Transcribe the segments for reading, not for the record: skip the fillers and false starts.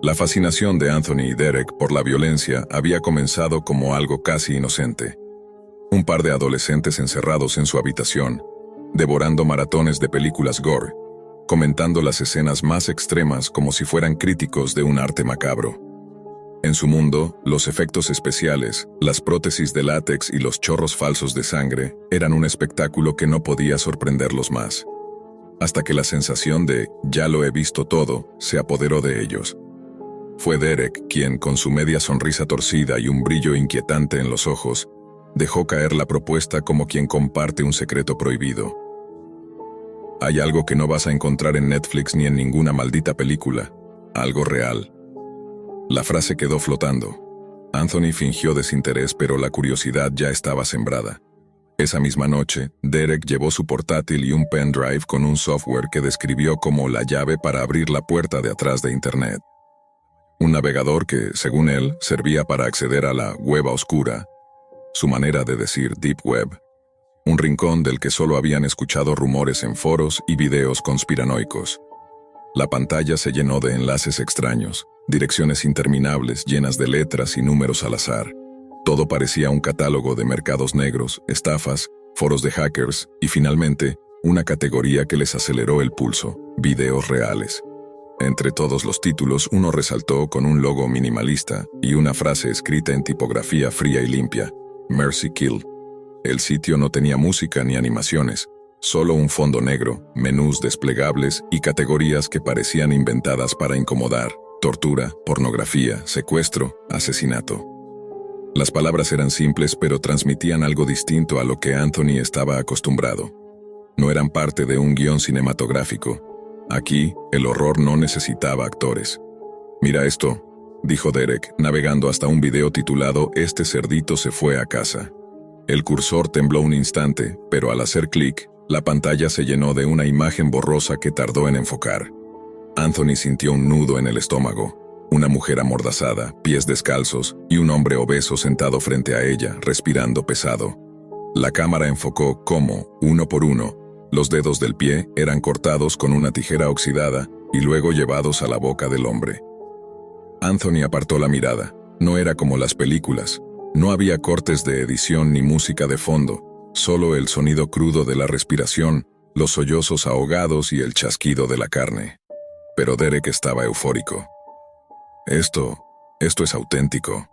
La fascinación de Anthony y Derek por la violencia había comenzado como algo casi inocente. Un par de adolescentes encerrados en su habitación, devorando maratones de películas gore, comentando las escenas más extremas como si fueran críticos de un arte macabro. En su mundo, los efectos especiales, las prótesis de látex y los chorros falsos de sangre eran un espectáculo que no podía sorprenderlos más. Hasta que la sensación de «ya lo he visto todo» se apoderó de ellos. Fue Derek quien, con su media sonrisa torcida y un brillo inquietante en los ojos, dejó caer la propuesta como quien comparte un secreto prohibido. Hay algo que no vas a encontrar en Netflix ni en ninguna maldita película. Algo real. La frase quedó flotando. Anthony fingió desinterés, pero la curiosidad ya estaba sembrada. Esa misma noche, Derek llevó su portátil y un pendrive con un software que describió como la llave para abrir la puerta de atrás de Internet. Un navegador que, según él, servía para acceder a la web oscura, su manera de decir Deep Web, un rincón del que solo habían escuchado rumores en foros y videos conspiranoicos. La pantalla se llenó de enlaces extraños, direcciones interminables llenas de letras y números al azar. Todo parecía un catálogo de mercados negros, estafas, foros de hackers y finalmente, una categoría que les aceleró el pulso: videos reales. Entre todos los títulos, uno resaltó con un logo minimalista y una frase escrita en tipografía fría y limpia: Mercy Kill. El sitio no tenía música ni animaciones, solo un fondo negro, menús desplegables y categorías que parecían inventadas para incomodar: tortura, pornografía, secuestro, asesinato. Las palabras eran simples, pero transmitían algo distinto a lo que Anthony estaba acostumbrado. No eran parte de un guión cinematográfico. Aquí, el horror no necesitaba actores. «Mira esto», dijo Derek, navegando hasta un video titulado «Este cerdito se fue a casa». El cursor tembló un instante, pero al hacer clic, la pantalla se llenó de una imagen borrosa que tardó en enfocar. Anthony sintió un nudo en el estómago. Una mujer amordazada, pies descalzos, y un hombre obeso sentado frente a ella, respirando pesado. La cámara enfocó cómo, uno por uno, los dedos del pie eran cortados con una tijera oxidada y luego llevados a la boca del hombre. Anthony apartó la mirada. No era como las películas. No había cortes de edición ni música de fondo, solo el sonido crudo de la respiración, los sollozos ahogados y el chasquido de la carne. Pero Derek estaba eufórico. Esto es auténtico.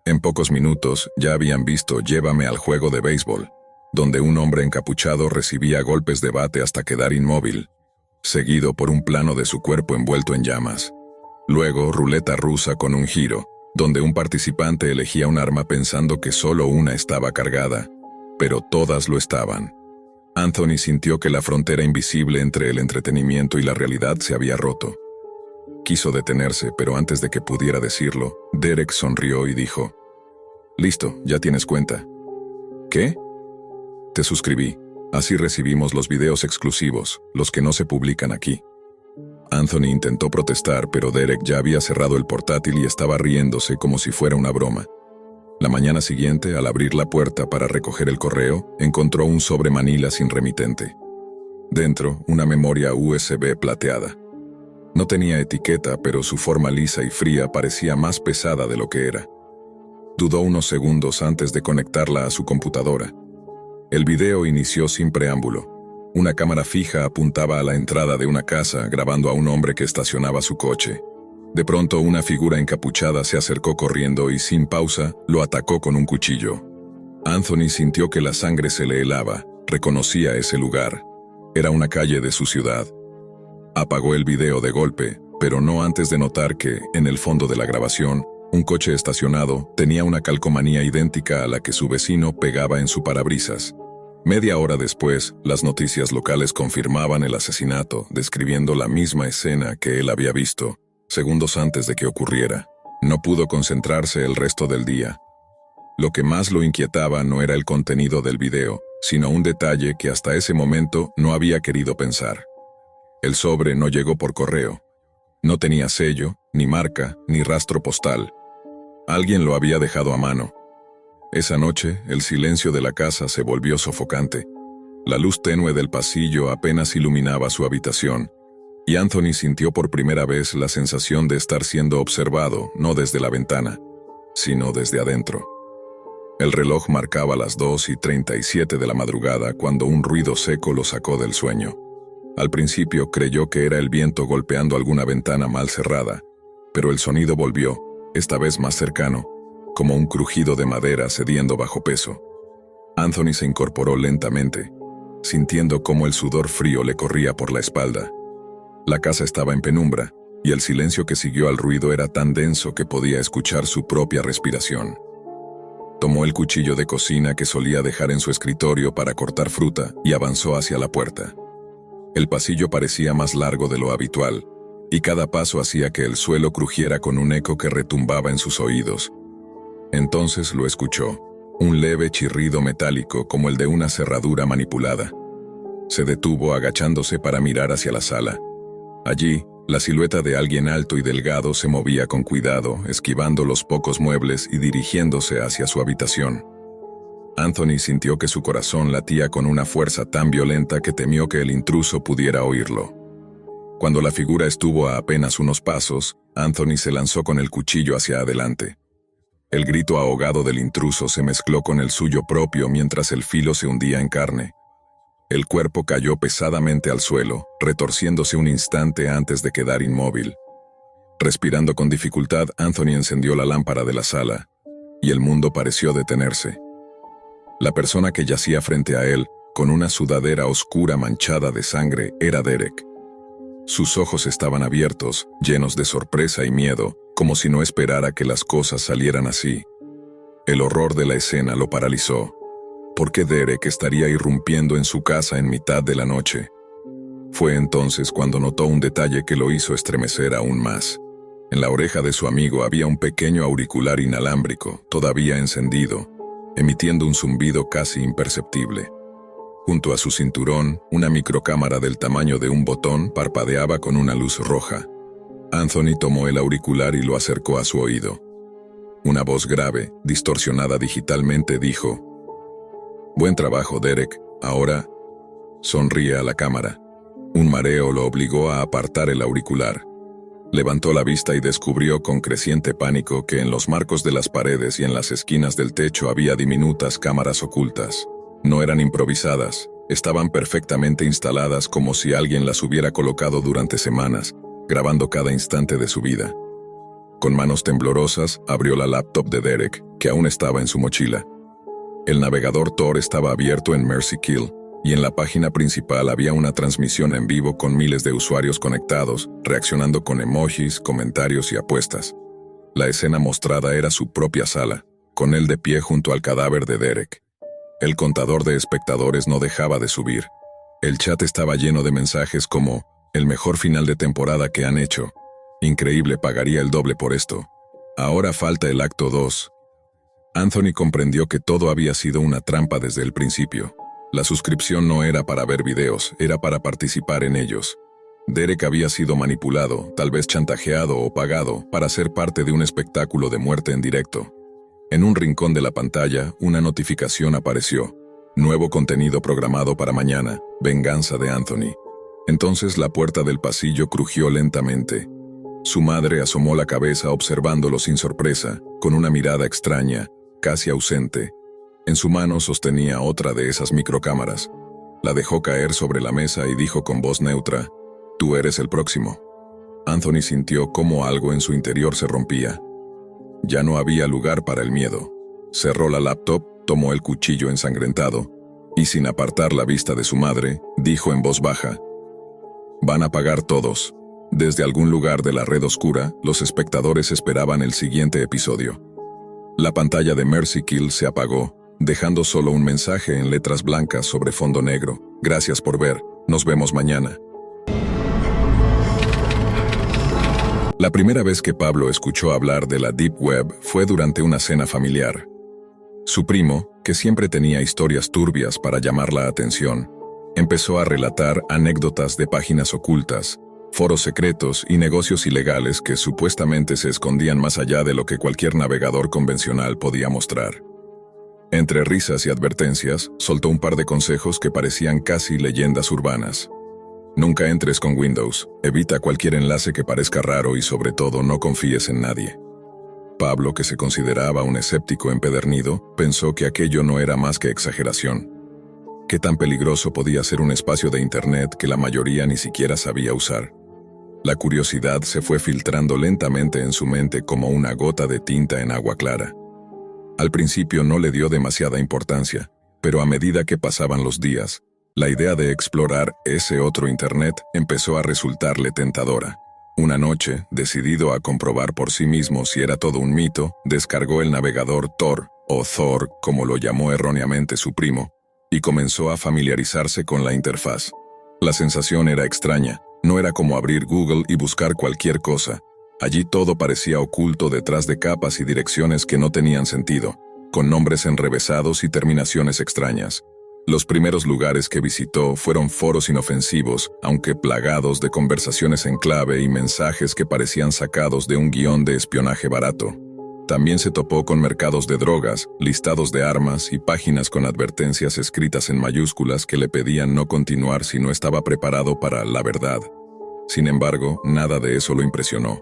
En pocos minutos ya habían visto Llévame al juego de béisbol, donde un hombre encapuchado recibía golpes de bate hasta quedar inmóvil, seguido por un plano de su cuerpo envuelto en llamas. Luego, ruleta rusa con un giro, donde un participante elegía un arma pensando que solo una estaba cargada, pero todas lo estaban. Anthony sintió que la frontera invisible entre el entretenimiento y la realidad se había roto. Quiso detenerse, pero antes de que pudiera decirlo, Derek sonrió y dijo: «Listo, ya tienes cuenta». «¿Qué?» «Te suscribí. Así recibimos los videos exclusivos, los que no se publican aquí». Anthony intentó protestar, pero Derek ya había cerrado el portátil y estaba riéndose como si fuera una broma. La mañana siguiente, al abrir la puerta para recoger el correo, encontró un sobre manila sin remitente. Dentro, una memoria USB plateada. No tenía etiqueta, pero su forma lisa y fría parecía más pesada de lo que era. Dudó unos segundos antes de conectarla a su computadora. El video inició sin preámbulo. Una cámara fija apuntaba a la entrada de una casa, grabando a un hombre que estacionaba su coche. De pronto, una figura encapuchada se acercó corriendo y, sin pausa, lo atacó con un cuchillo. Anthony sintió que la sangre se le helaba. Reconocía ese lugar. Era una calle de su ciudad. Apagó el video de golpe, pero no antes de notar que, en el fondo de la grabación, un coche estacionado tenía una calcomanía idéntica a la que su vecino pegaba en su parabrisas. Media hora después, las noticias locales confirmaban el asesinato, describiendo la misma escena que él había visto, segundos antes de que ocurriera. No pudo concentrarse el resto del día. Lo que más lo inquietaba no era el contenido del video, sino un detalle que hasta ese momento no había querido pensar. El sobre no llegó por correo. No tenía sello, ni marca, ni rastro postal. Alguien lo había dejado a mano. Esa noche, el silencio de la casa se volvió sofocante. La luz tenue del pasillo apenas iluminaba su habitación. Y Anthony sintió por primera vez la sensación de estar siendo observado, no desde la ventana, sino desde adentro. El reloj marcaba las 2:37 de la madrugada cuando un ruido seco lo sacó del sueño. Al principio creyó que era el viento golpeando alguna ventana mal cerrada, pero el sonido volvió, esta vez más cercano, como un crujido de madera cediendo bajo peso. Anthony se incorporó lentamente, sintiendo cómo el sudor frío le corría por la espalda. La casa estaba en penumbra, y el silencio que siguió al ruido era tan denso que podía escuchar su propia respiración. Tomó el cuchillo de cocina que solía dejar en su escritorio para cortar fruta y avanzó hacia la puerta. El pasillo parecía más largo de lo habitual, y cada paso hacía que el suelo crujiera con un eco que retumbaba en sus oídos. Entonces lo escuchó, un leve chirrido metálico como el de una cerradura manipulada. Se detuvo agachándose para mirar hacia la sala. Allí, la silueta de alguien alto y delgado se movía con cuidado, esquivando los pocos muebles y dirigiéndose hacia su habitación. Anthony sintió que su corazón latía con una fuerza tan violenta que temió que el intruso pudiera oírlo. Cuando la figura estuvo a apenas unos pasos, Anthony se lanzó con el cuchillo hacia adelante. El grito ahogado del intruso se mezcló con el suyo propio mientras el filo se hundía en carne. El cuerpo cayó pesadamente al suelo, retorciéndose un instante antes de quedar inmóvil. Respirando con dificultad, Anthony encendió la lámpara de la sala, y el mundo pareció detenerse. La persona que yacía frente a él, con una sudadera oscura manchada de sangre, era Derek. Sus ojos estaban abiertos, llenos de sorpresa y miedo, como si no esperara que las cosas salieran así. El horror de la escena lo paralizó. ¿Por qué Derek estaría irrumpiendo en su casa en mitad de la noche? Fue entonces cuando notó un detalle que lo hizo estremecer aún más. En la oreja de su amigo había un pequeño auricular inalámbrico, todavía encendido, emitiendo un zumbido casi imperceptible. Junto a su cinturón, una microcámara del tamaño de un botón parpadeaba con una luz roja. Anthony tomó el auricular y lo acercó a su oído. Una voz grave, distorsionada digitalmente, dijo: «Buen trabajo, Derek. Ahora...». Sonríe a la cámara. Un mareo lo obligó a apartar el auricular. Levantó la vista y descubrió con creciente pánico que en los marcos de las paredes y en las esquinas del techo había diminutas cámaras ocultas. No eran improvisadas, estaban perfectamente instaladas como si alguien las hubiera colocado durante semanas, grabando cada instante de su vida. Con manos temblorosas, abrió la laptop de Derek, que aún estaba en su mochila. El navegador Tor estaba abierto en Mercy Kill, y en la página principal había una transmisión en vivo con miles de usuarios conectados, reaccionando con emojis, comentarios y apuestas. La escena mostrada era su propia sala, con él de pie junto al cadáver de Derek. El contador de espectadores no dejaba de subir. El chat estaba lleno de mensajes como: «El mejor final de temporada que han hecho. Increíble, pagaría el doble por esto. Ahora falta el acto 2». Anthony comprendió que todo había sido una trampa desde el principio. La suscripción no era para ver videos, era para participar en ellos. Derek había sido manipulado, tal vez chantajeado o pagado, para ser parte de un espectáculo de muerte en directo. En un rincón de la pantalla, una notificación apareció. Nuevo contenido programado para mañana, venganza de Anthony. Entonces la puerta del pasillo crujió lentamente. Su madre asomó la cabeza observándolo sin sorpresa, con una mirada extraña, casi ausente. En su mano sostenía otra de esas microcámaras. La dejó caer sobre la mesa y dijo con voz neutra: «Tú eres el próximo». Anthony sintió cómo algo en su interior se rompía. Ya no había lugar para el miedo. Cerró la laptop, tomó el cuchillo ensangrentado, y sin apartar la vista de su madre, dijo en voz baja: «Van a pagar todos». Desde algún lugar de la red oscura, los espectadores esperaban el siguiente episodio. La pantalla de Mercy Kill se apagó, dejando solo un mensaje en letras blancas sobre fondo negro: «Gracias por ver, nos vemos mañana». La primera vez que Pablo escuchó hablar de la Deep Web fue durante una cena familiar. Su primo, que siempre tenía historias turbias para llamar la atención, empezó a relatar anécdotas de páginas ocultas, foros secretos y negocios ilegales que supuestamente se escondían más allá de lo que cualquier navegador convencional podía mostrar. Entre risas y advertencias, soltó un par de consejos que parecían casi leyendas urbanas. Nunca entres con Windows, evita cualquier enlace que parezca raro y sobre todo no confíes en nadie. Pablo, que se consideraba un escéptico empedernido, pensó que aquello no era más que exageración. ¿Qué tan peligroso podía ser un espacio de Internet que la mayoría ni siquiera sabía usar? La curiosidad se fue filtrando lentamente en su mente como una gota de tinta en agua clara. Al principio no le dio demasiada importancia, pero a medida que pasaban los días, la idea de explorar ese otro Internet empezó a resultarle tentadora. Una noche, decidido a comprobar por sí mismo si era todo un mito, descargó el navegador Tor, o Thor, como lo llamó erróneamente su primo, y comenzó a familiarizarse con la interfaz. La sensación era extraña, no era como abrir Google y buscar cualquier cosa. Allí todo parecía oculto detrás de capas y direcciones que no tenían sentido, con nombres enrevesados y terminaciones extrañas. Los primeros lugares que visitó fueron foros inofensivos, aunque plagados de conversaciones en clave y mensajes que parecían sacados de un guión de espionaje barato. También se topó con mercados de drogas, listados de armas y páginas con advertencias escritas en mayúsculas que le pedían no continuar si no estaba preparado para la verdad. Sin embargo, nada de eso lo impresionó.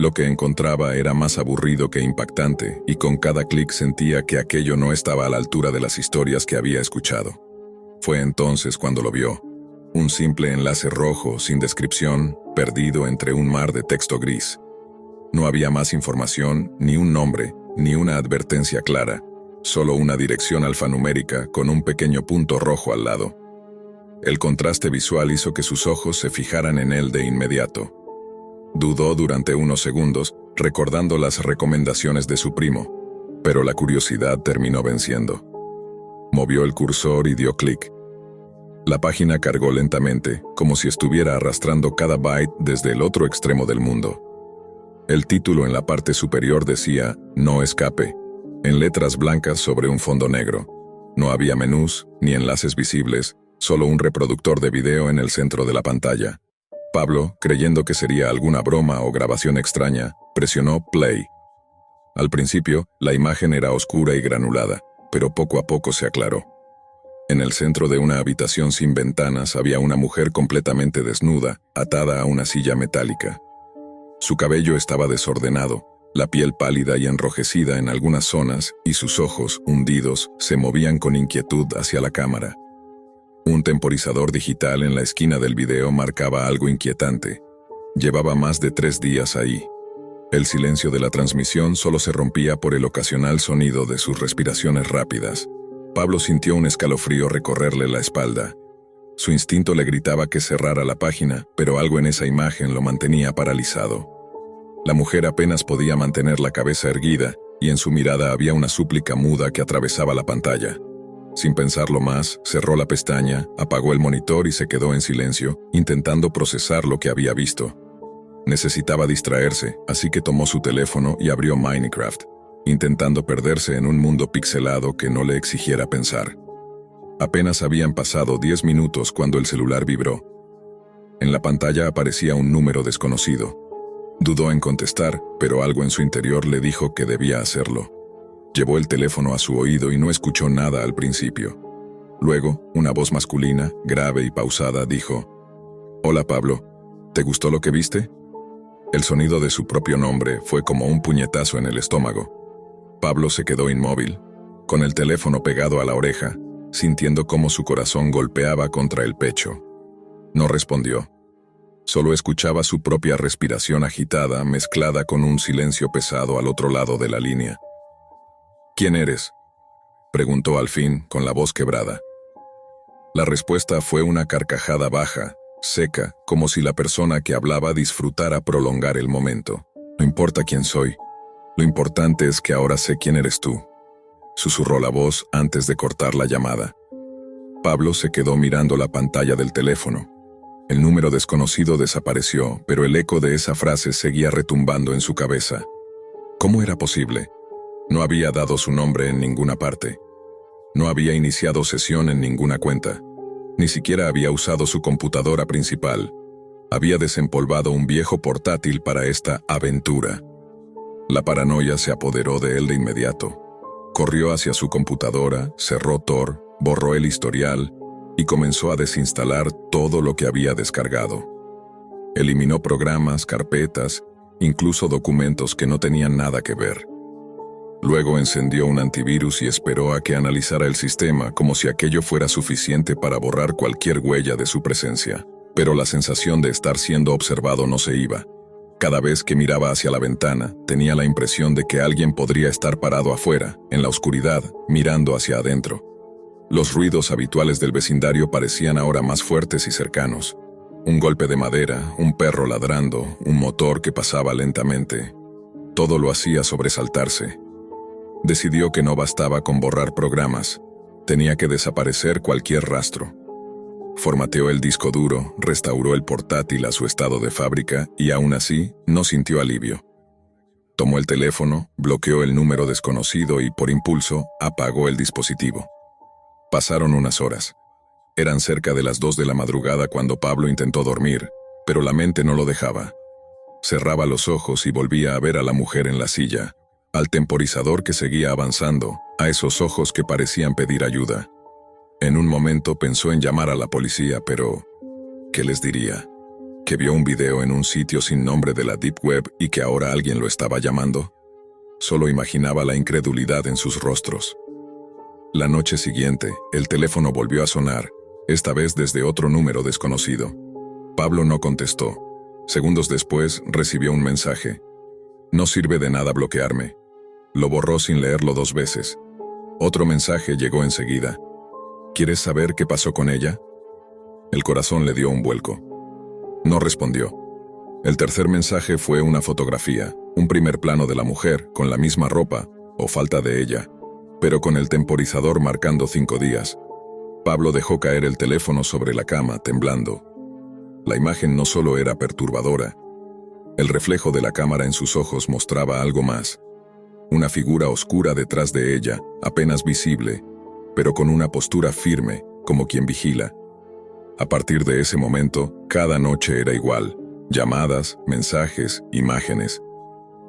Lo que encontraba era más aburrido que impactante, y con cada clic sentía que aquello no estaba a la altura de las historias que había escuchado. Fue entonces cuando lo vio. Un simple enlace rojo, sin descripción, perdido entre un mar de texto gris. No había más información, ni un nombre, ni una advertencia clara, solo una dirección alfanumérica con un pequeño punto rojo al lado. El contraste visual hizo que sus ojos se fijaran en él de inmediato. Dudó durante unos segundos, recordando las recomendaciones de su primo, pero la curiosidad terminó venciendo. Movió el cursor y dio clic. La página cargó lentamente, como si estuviera arrastrando cada byte desde el otro extremo del mundo. El título en la parte superior decía «No escape», en letras blancas sobre un fondo negro. No había menús, ni enlaces visibles, solo un reproductor de video en el centro de la pantalla. Pablo, creyendo que sería alguna broma o grabación extraña, presionó play. Al principio, la imagen era oscura y granulada, pero poco a poco se aclaró. En el centro de una habitación sin ventanas había una mujer completamente desnuda, atada a una silla metálica. Su cabello estaba desordenado, la piel pálida y enrojecida en algunas zonas, y sus ojos, hundidos, se movían con inquietud hacia la cámara. Un temporizador digital en la esquina del video marcaba algo inquietante. Llevaba más de 3 días ahí. El silencio de la transmisión solo se rompía por el ocasional sonido de sus respiraciones rápidas. Pablo sintió un escalofrío recorrerle la espalda. Su instinto le gritaba que cerrara la página, pero algo en esa imagen lo mantenía paralizado. La mujer apenas podía mantener la cabeza erguida, y en su mirada había una súplica muda que atravesaba la pantalla. Sin pensarlo más, cerró la pestaña, apagó el monitor y se quedó en silencio, intentando procesar lo que había visto. Necesitaba distraerse, así que tomó su teléfono y abrió Minecraft, intentando perderse en un mundo pixelado que no le exigiera pensar. Apenas habían pasado 10 minutos cuando el celular vibró. En la pantalla aparecía un número desconocido. Dudó en contestar, pero algo en su interior le dijo que debía hacerlo. Llevó el teléfono a su oído y no escuchó nada al principio. Luego, una voz masculina, grave y pausada, dijo: «Hola Pablo, ¿te gustó lo que viste?». El sonido de su propio nombre fue como un puñetazo en el estómago. Pablo se quedó inmóvil, con el teléfono pegado a la oreja, sintiendo cómo su corazón golpeaba contra el pecho. No respondió. Solo escuchaba su propia respiración agitada mezclada con un silencio pesado al otro lado de la línea. «¿Quién eres?», preguntó al fin, con la voz quebrada. La respuesta fue una carcajada baja, seca, como si la persona que hablaba disfrutara prolongar el momento. «No importa quién soy, lo importante es que ahora sé quién eres tú», susurró la voz antes de cortar la llamada. Pablo se quedó mirando la pantalla del teléfono. El número desconocido desapareció, pero el eco de esa frase seguía retumbando en su cabeza. ¿Cómo era posible? No había dado su nombre en ninguna parte. No había iniciado sesión en ninguna cuenta. Ni siquiera había usado su computadora principal. Había desempolvado un viejo portátil para esta aventura. La paranoia se apoderó de él de inmediato. Corrió hacia su computadora, cerró Tor, borró el historial y comenzó a desinstalar todo lo que había descargado. Eliminó programas, carpetas, incluso documentos que no tenían nada que ver. Luego encendió un antivirus y esperó a que analizara el sistema como si aquello fuera suficiente para borrar cualquier huella de su presencia. Pero la sensación de estar siendo observado no se iba. Cada vez que miraba hacia la ventana, tenía la impresión de que alguien podría estar parado afuera, en la oscuridad, mirando hacia adentro. Los ruidos habituales del vecindario parecían ahora más fuertes y cercanos. Un golpe de madera, un perro ladrando, un motor que pasaba lentamente. Todo lo hacía sobresaltarse. Decidió que no bastaba con borrar programas. Tenía que desaparecer cualquier rastro. Formateó el disco duro, restauró el portátil a su estado de fábrica y aún así no sintió alivio. Tomó el teléfono, bloqueó el número desconocido y, por impulso, apagó el dispositivo. Pasaron unas horas. Eran cerca de las 2 de la madrugada cuando Pablo intentó dormir, pero la mente no lo dejaba. Cerraba los ojos y volvía a ver a la mujer en la silla, al temporizador que seguía avanzando, a esos ojos que parecían pedir ayuda. En un momento pensó en llamar a la policía, pero ¿qué les diría? ¿Que vio un video en un sitio sin nombre de la Deep Web y que ahora alguien lo estaba llamando? Solo imaginaba la incredulidad en sus rostros. La noche siguiente, el teléfono volvió a sonar, esta vez desde otro número desconocido. Pablo no contestó. Segundos después, recibió un mensaje. No sirve de nada bloquearme. Lo borró sin leerlo 2 veces. Otro mensaje llegó enseguida. ¿Quieres saber qué pasó con ella? El corazón le dio un vuelco. No respondió. El tercer mensaje fue una fotografía, un primer plano de la mujer, con la misma ropa, o falta de ella, pero con el temporizador marcando 5 días. Pablo dejó caer el teléfono sobre la cama, temblando. La imagen no solo era perturbadora. El reflejo de la cámara en sus ojos mostraba algo más. Una figura oscura detrás de ella, apenas visible, pero con una postura firme, como quien vigila. A partir de ese momento, cada noche era igual. Llamadas, mensajes, imágenes.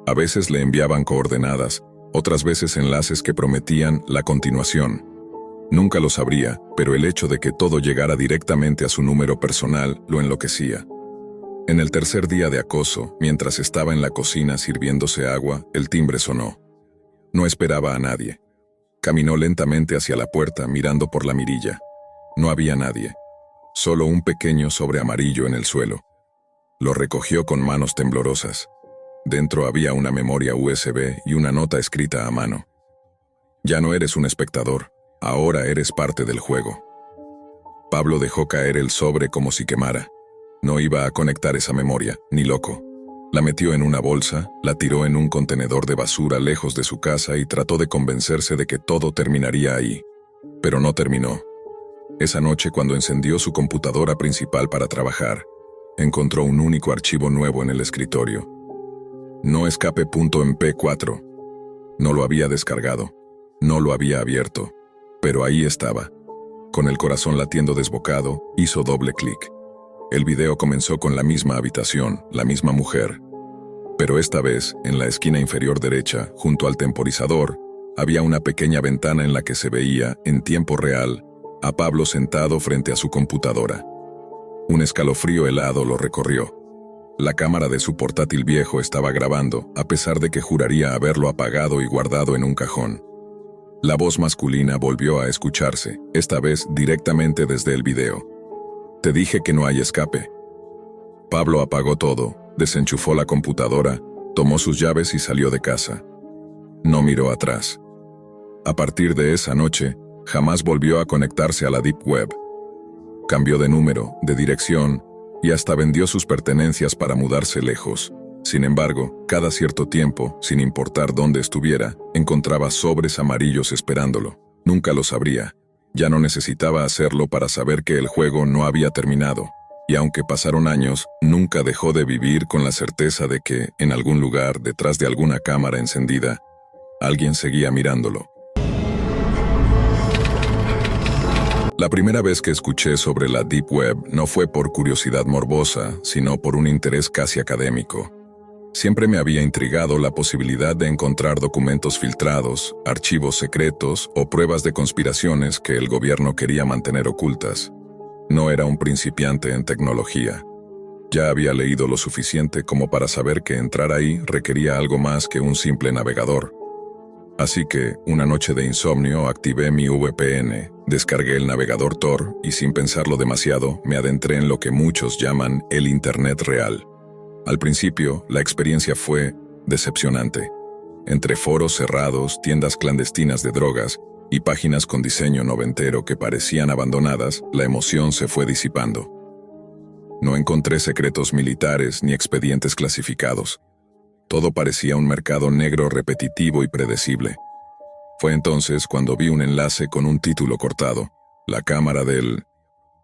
A veces le enviaban coordenadas, otras veces enlaces que prometían la continuación. Nunca lo sabría, pero el hecho de que todo llegara directamente a su número personal lo enloquecía. En el tercer día de acoso, mientras estaba en la cocina sirviéndose agua, el timbre sonó. No esperaba a nadie. Caminó lentamente hacia la puerta, mirando por la mirilla. No había nadie. Solo un pequeño sobre amarillo en el suelo. Lo recogió con manos temblorosas. Dentro había una memoria USB y una nota escrita a mano. Ya no eres un espectador, ahora eres parte del juego. Pablo dejó caer el sobre como si quemara. No iba a conectar esa memoria, ni loco. La metió en una bolsa, la tiró en un contenedor de basura lejos de su casa y trató de convencerse de que todo terminaría ahí. Pero no terminó. Esa noche, cuando encendió su computadora principal para trabajar, encontró un único archivo nuevo en el escritorio. No escape.mp4. No lo había descargado. No lo había abierto. Pero ahí estaba. Con el corazón latiendo desbocado, hizo doble clic. El video comenzó con la misma habitación, la misma mujer. Pero esta vez, en la esquina inferior derecha, junto al temporizador, había una pequeña ventana en la que se veía, en tiempo real, a Pablo sentado frente a su computadora. Un escalofrío helado lo recorrió. La cámara de su portátil viejo estaba grabando, a pesar de que juraría haberlo apagado y guardado en un cajón. La voz masculina volvió a escucharse, esta vez directamente desde el video. Te dije que no hay escape. Pablo apagó todo, desenchufó la computadora, tomó sus llaves y salió de casa. No miró atrás. A partir de esa noche, jamás volvió a conectarse a la Deep Web. Cambió de número, de dirección, y hasta vendió sus pertenencias para mudarse lejos. Sin embargo, cada cierto tiempo, sin importar dónde estuviera, encontraba sobres amarillos esperándolo. Nunca lo sabría. Ya no necesitaba hacerlo para saber que el juego no había terminado. Y aunque pasaron años, nunca dejó de vivir con la certeza de que, en algún lugar, detrás de alguna cámara encendida, alguien seguía mirándolo. La primera vez que escuché sobre la Deep Web no fue por curiosidad morbosa, sino por un interés casi académico. Siempre me había intrigado la posibilidad de encontrar documentos filtrados, archivos secretos o pruebas de conspiraciones que el gobierno quería mantener ocultas. No era un principiante en tecnología. Ya había leído lo suficiente como para saber que entrar ahí requería algo más que un simple navegador. Así que, una noche de insomnio, activé mi VPN, descargué el navegador Tor y sin pensarlo demasiado, me adentré en lo que muchos llaman el Internet real. Al principio, la experiencia fue decepcionante. Entre foros cerrados, tiendas clandestinas de drogas y páginas con diseño noventero que parecían abandonadas, la emoción se fue disipando. No encontré secretos militares ni expedientes clasificados. Todo parecía un mercado negro repetitivo y predecible. Fue entonces cuando vi un enlace con un título cortado. La cámara del...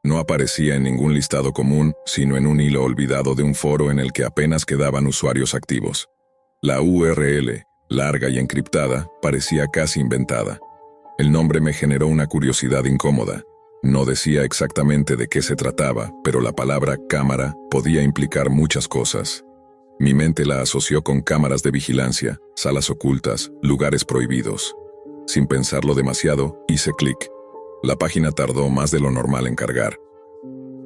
No aparecía en ningún listado común, sino en un hilo olvidado de un foro en el que apenas quedaban usuarios activos. La URL, larga y encriptada, parecía casi inventada. El nombre me generó una curiosidad incómoda. No decía exactamente de qué se trataba, pero la palabra cámara podía implicar muchas cosas. Mi mente la asoció con cámaras de vigilancia, salas ocultas, lugares prohibidos. Sin pensarlo demasiado, hice clic. La página tardó más de lo normal en cargar.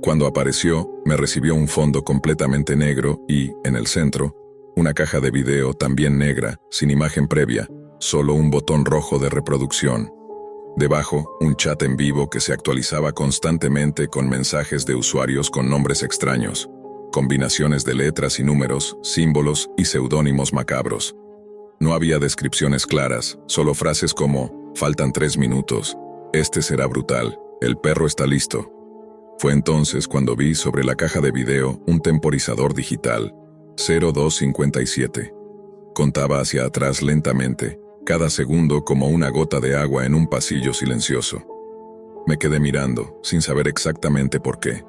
Cuando apareció, me recibió un fondo completamente negro y, en el centro, una caja de video también negra, sin imagen previa, solo un botón rojo de reproducción. Debajo, un chat en vivo que se actualizaba constantemente con mensajes de usuarios con nombres extraños, combinaciones de letras y números, símbolos y seudónimos macabros. No había descripciones claras, solo frases como, faltan 3 minutos, este será brutal, el perro está listo. Fue entonces cuando vi sobre la caja de video un temporizador digital, 0257. Contaba hacia atrás lentamente, cada segundo como una gota de agua en un pasillo silencioso. Me quedé mirando, sin saber exactamente por qué.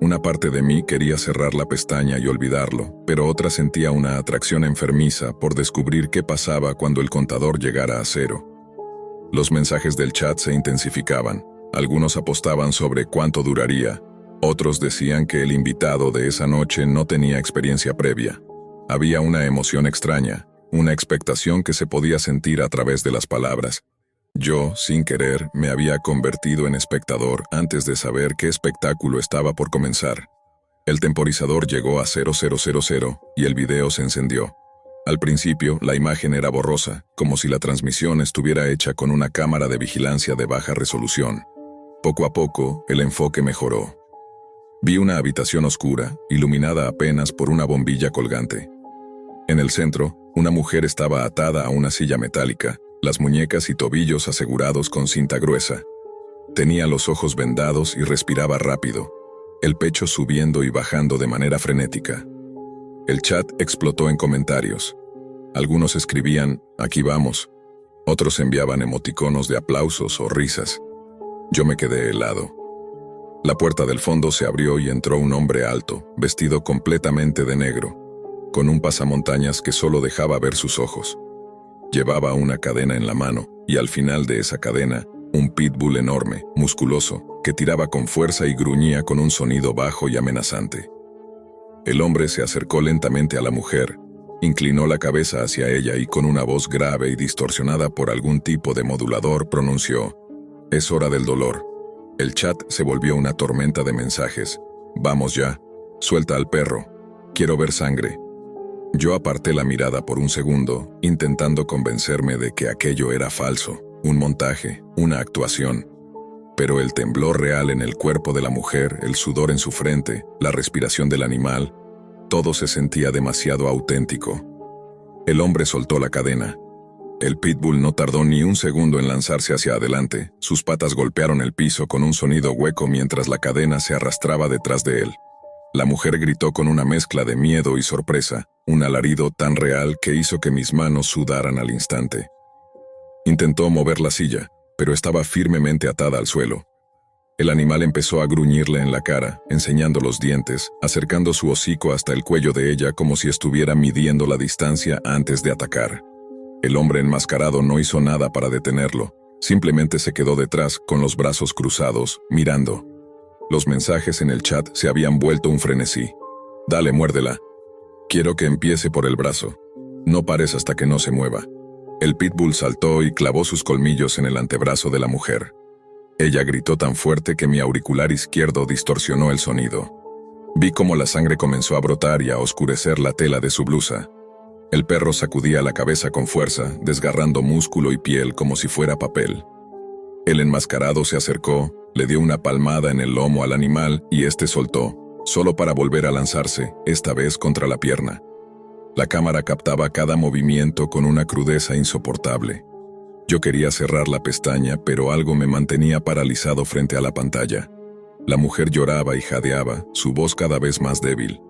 Una parte de mí quería cerrar la pestaña y olvidarlo, pero otra sentía una atracción enfermiza por descubrir qué pasaba cuando el contador llegara a 0. Los mensajes del chat se intensificaban. Algunos apostaban sobre cuánto duraría. Otros decían que el invitado de esa noche no tenía experiencia previa. Había una emoción extraña, una expectación que se podía sentir a través de las palabras. Yo, sin querer, me había convertido en espectador antes de saber qué espectáculo estaba por comenzar. El temporizador llegó a 0000 y el video se encendió. Al principio, la imagen era borrosa, como si la transmisión estuviera hecha con una cámara de vigilancia de baja resolución. Poco a poco, el enfoque mejoró. Vi una habitación oscura, iluminada apenas por una bombilla colgante. En el centro, una mujer estaba atada a una silla metálica, las muñecas y tobillos asegurados con cinta gruesa. Tenía los ojos vendados y respiraba rápido, el pecho subiendo y bajando de manera frenética. El chat explotó en comentarios. Algunos escribían, aquí vamos. Otros enviaban emoticonos de aplausos o risas. Yo me quedé helado. La puerta del fondo se abrió y entró un hombre alto, vestido completamente de negro, con un pasamontañas que solo dejaba ver sus ojos. Llevaba una cadena en la mano, y al final de esa cadena, un pitbull enorme, musculoso, que tiraba con fuerza y gruñía con un sonido bajo y amenazante. El hombre se acercó lentamente a la mujer, inclinó la cabeza hacia ella y con una voz grave y distorsionada por algún tipo de modulador pronunció, «Es hora del dolor». El chat se volvió una tormenta de mensajes. «Vamos ya, suelta al perro, quiero ver sangre». Yo aparté la mirada por un segundo, intentando convencerme de que aquello era falso, un montaje, una actuación. Pero el temblor real en el cuerpo de la mujer, el sudor en su frente, la respiración del animal, todo se sentía demasiado auténtico. El hombre soltó la cadena. El pitbull no tardó ni un segundo en lanzarse hacia adelante, sus patas golpearon el piso con un sonido hueco mientras la cadena se arrastraba detrás de él. La mujer gritó con una mezcla de miedo y sorpresa, un alarido tan real que hizo que mis manos sudaran al instante. Intentó mover la silla, pero estaba firmemente atada al suelo. El animal empezó a gruñirle en la cara, enseñando los dientes, acercando su hocico hasta el cuello de ella como si estuviera midiendo la distancia antes de atacar. El hombre enmascarado no hizo nada para detenerlo, simplemente se quedó detrás con los brazos cruzados, mirando. Los mensajes en el chat se habían vuelto un frenesí. «Dale, muérdela. Quiero que empiece por el brazo. No pares hasta que no se mueva». El pitbull saltó y clavó sus colmillos en el antebrazo de la mujer. Ella gritó tan fuerte que mi auricular izquierdo distorsionó el sonido. Vi cómo la sangre comenzó a brotar y a oscurecer la tela de su blusa. El perro sacudía la cabeza con fuerza, desgarrando músculo y piel como si fuera papel. El enmascarado se acercó, le dio una palmada en el lomo al animal y éste soltó, solo para volver a lanzarse, esta vez contra la pierna. La cámara captaba cada movimiento con una crudeza insoportable. Yo quería cerrar la pestaña, pero algo me mantenía paralizado frente a la pantalla. La mujer lloraba y jadeaba, su voz cada vez más débil.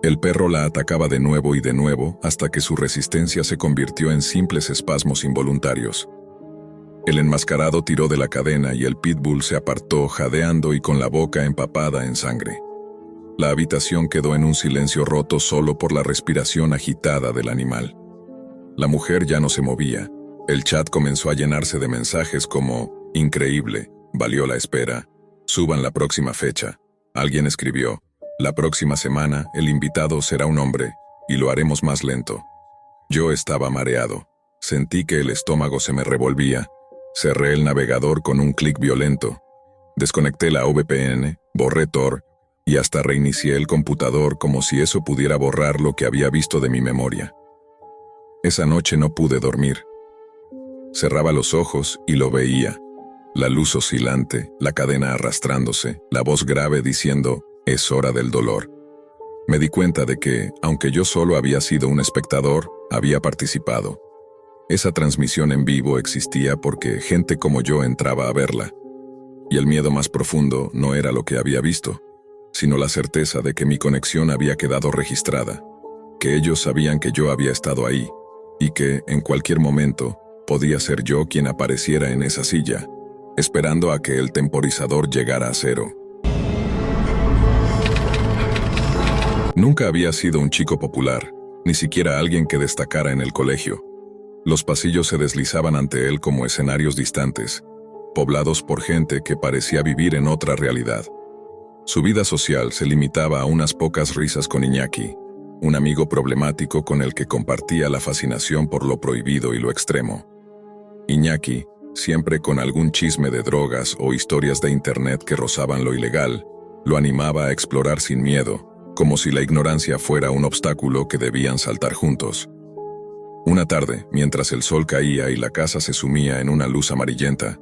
El perro la atacaba de nuevo y de nuevo hasta que su resistencia se convirtió en simples espasmos involuntarios. El enmascarado tiró de la cadena y el pitbull se apartó jadeando y con la boca empapada en sangre. La habitación quedó en un silencio roto solo por la respiración agitada del animal. La mujer ya no se movía. El chat comenzó a llenarse de mensajes como: increíble, valió la espera, suban la próxima fecha. Alguien escribió: la próxima semana el invitado será un hombre, y lo haremos más lento. Yo estaba mareado. Sentí que el estómago se me revolvía. Cerré el navegador con un clic violento. Desconecté la VPN, borré Tor, y hasta reinicié el computador como si eso pudiera borrar lo que había visto de mi memoria. Esa noche no pude dormir. Cerraba los ojos y lo veía. La luz oscilante, la cadena arrastrándose, la voz grave diciendo: es hora del dolor. Me di cuenta de que, aunque yo solo había sido un espectador, había participado. Esa transmisión en vivo existía porque gente como yo entraba a verla. Y el miedo más profundo no era lo que había visto, sino la certeza de que mi conexión había quedado registrada, que ellos sabían que yo había estado ahí, y que, en cualquier momento, podía ser yo quien apareciera en esa silla, esperando a que el temporizador llegara a cero. Nunca había sido un chico popular, ni siquiera alguien que destacara en el colegio. Los pasillos se deslizaban ante él como escenarios distantes, poblados por gente que parecía vivir en otra realidad. Su vida social se limitaba a unas pocas risas con Iñaki, un amigo problemático con el que compartía la fascinación por lo prohibido y lo extremo. Iñaki, siempre con algún chisme de drogas o historias de internet que rozaban lo ilegal, lo animaba a explorar sin miedo, como si la ignorancia fuera un obstáculo que debían saltar juntos. Una tarde, mientras el sol caía y la casa se sumía en una luz amarillenta,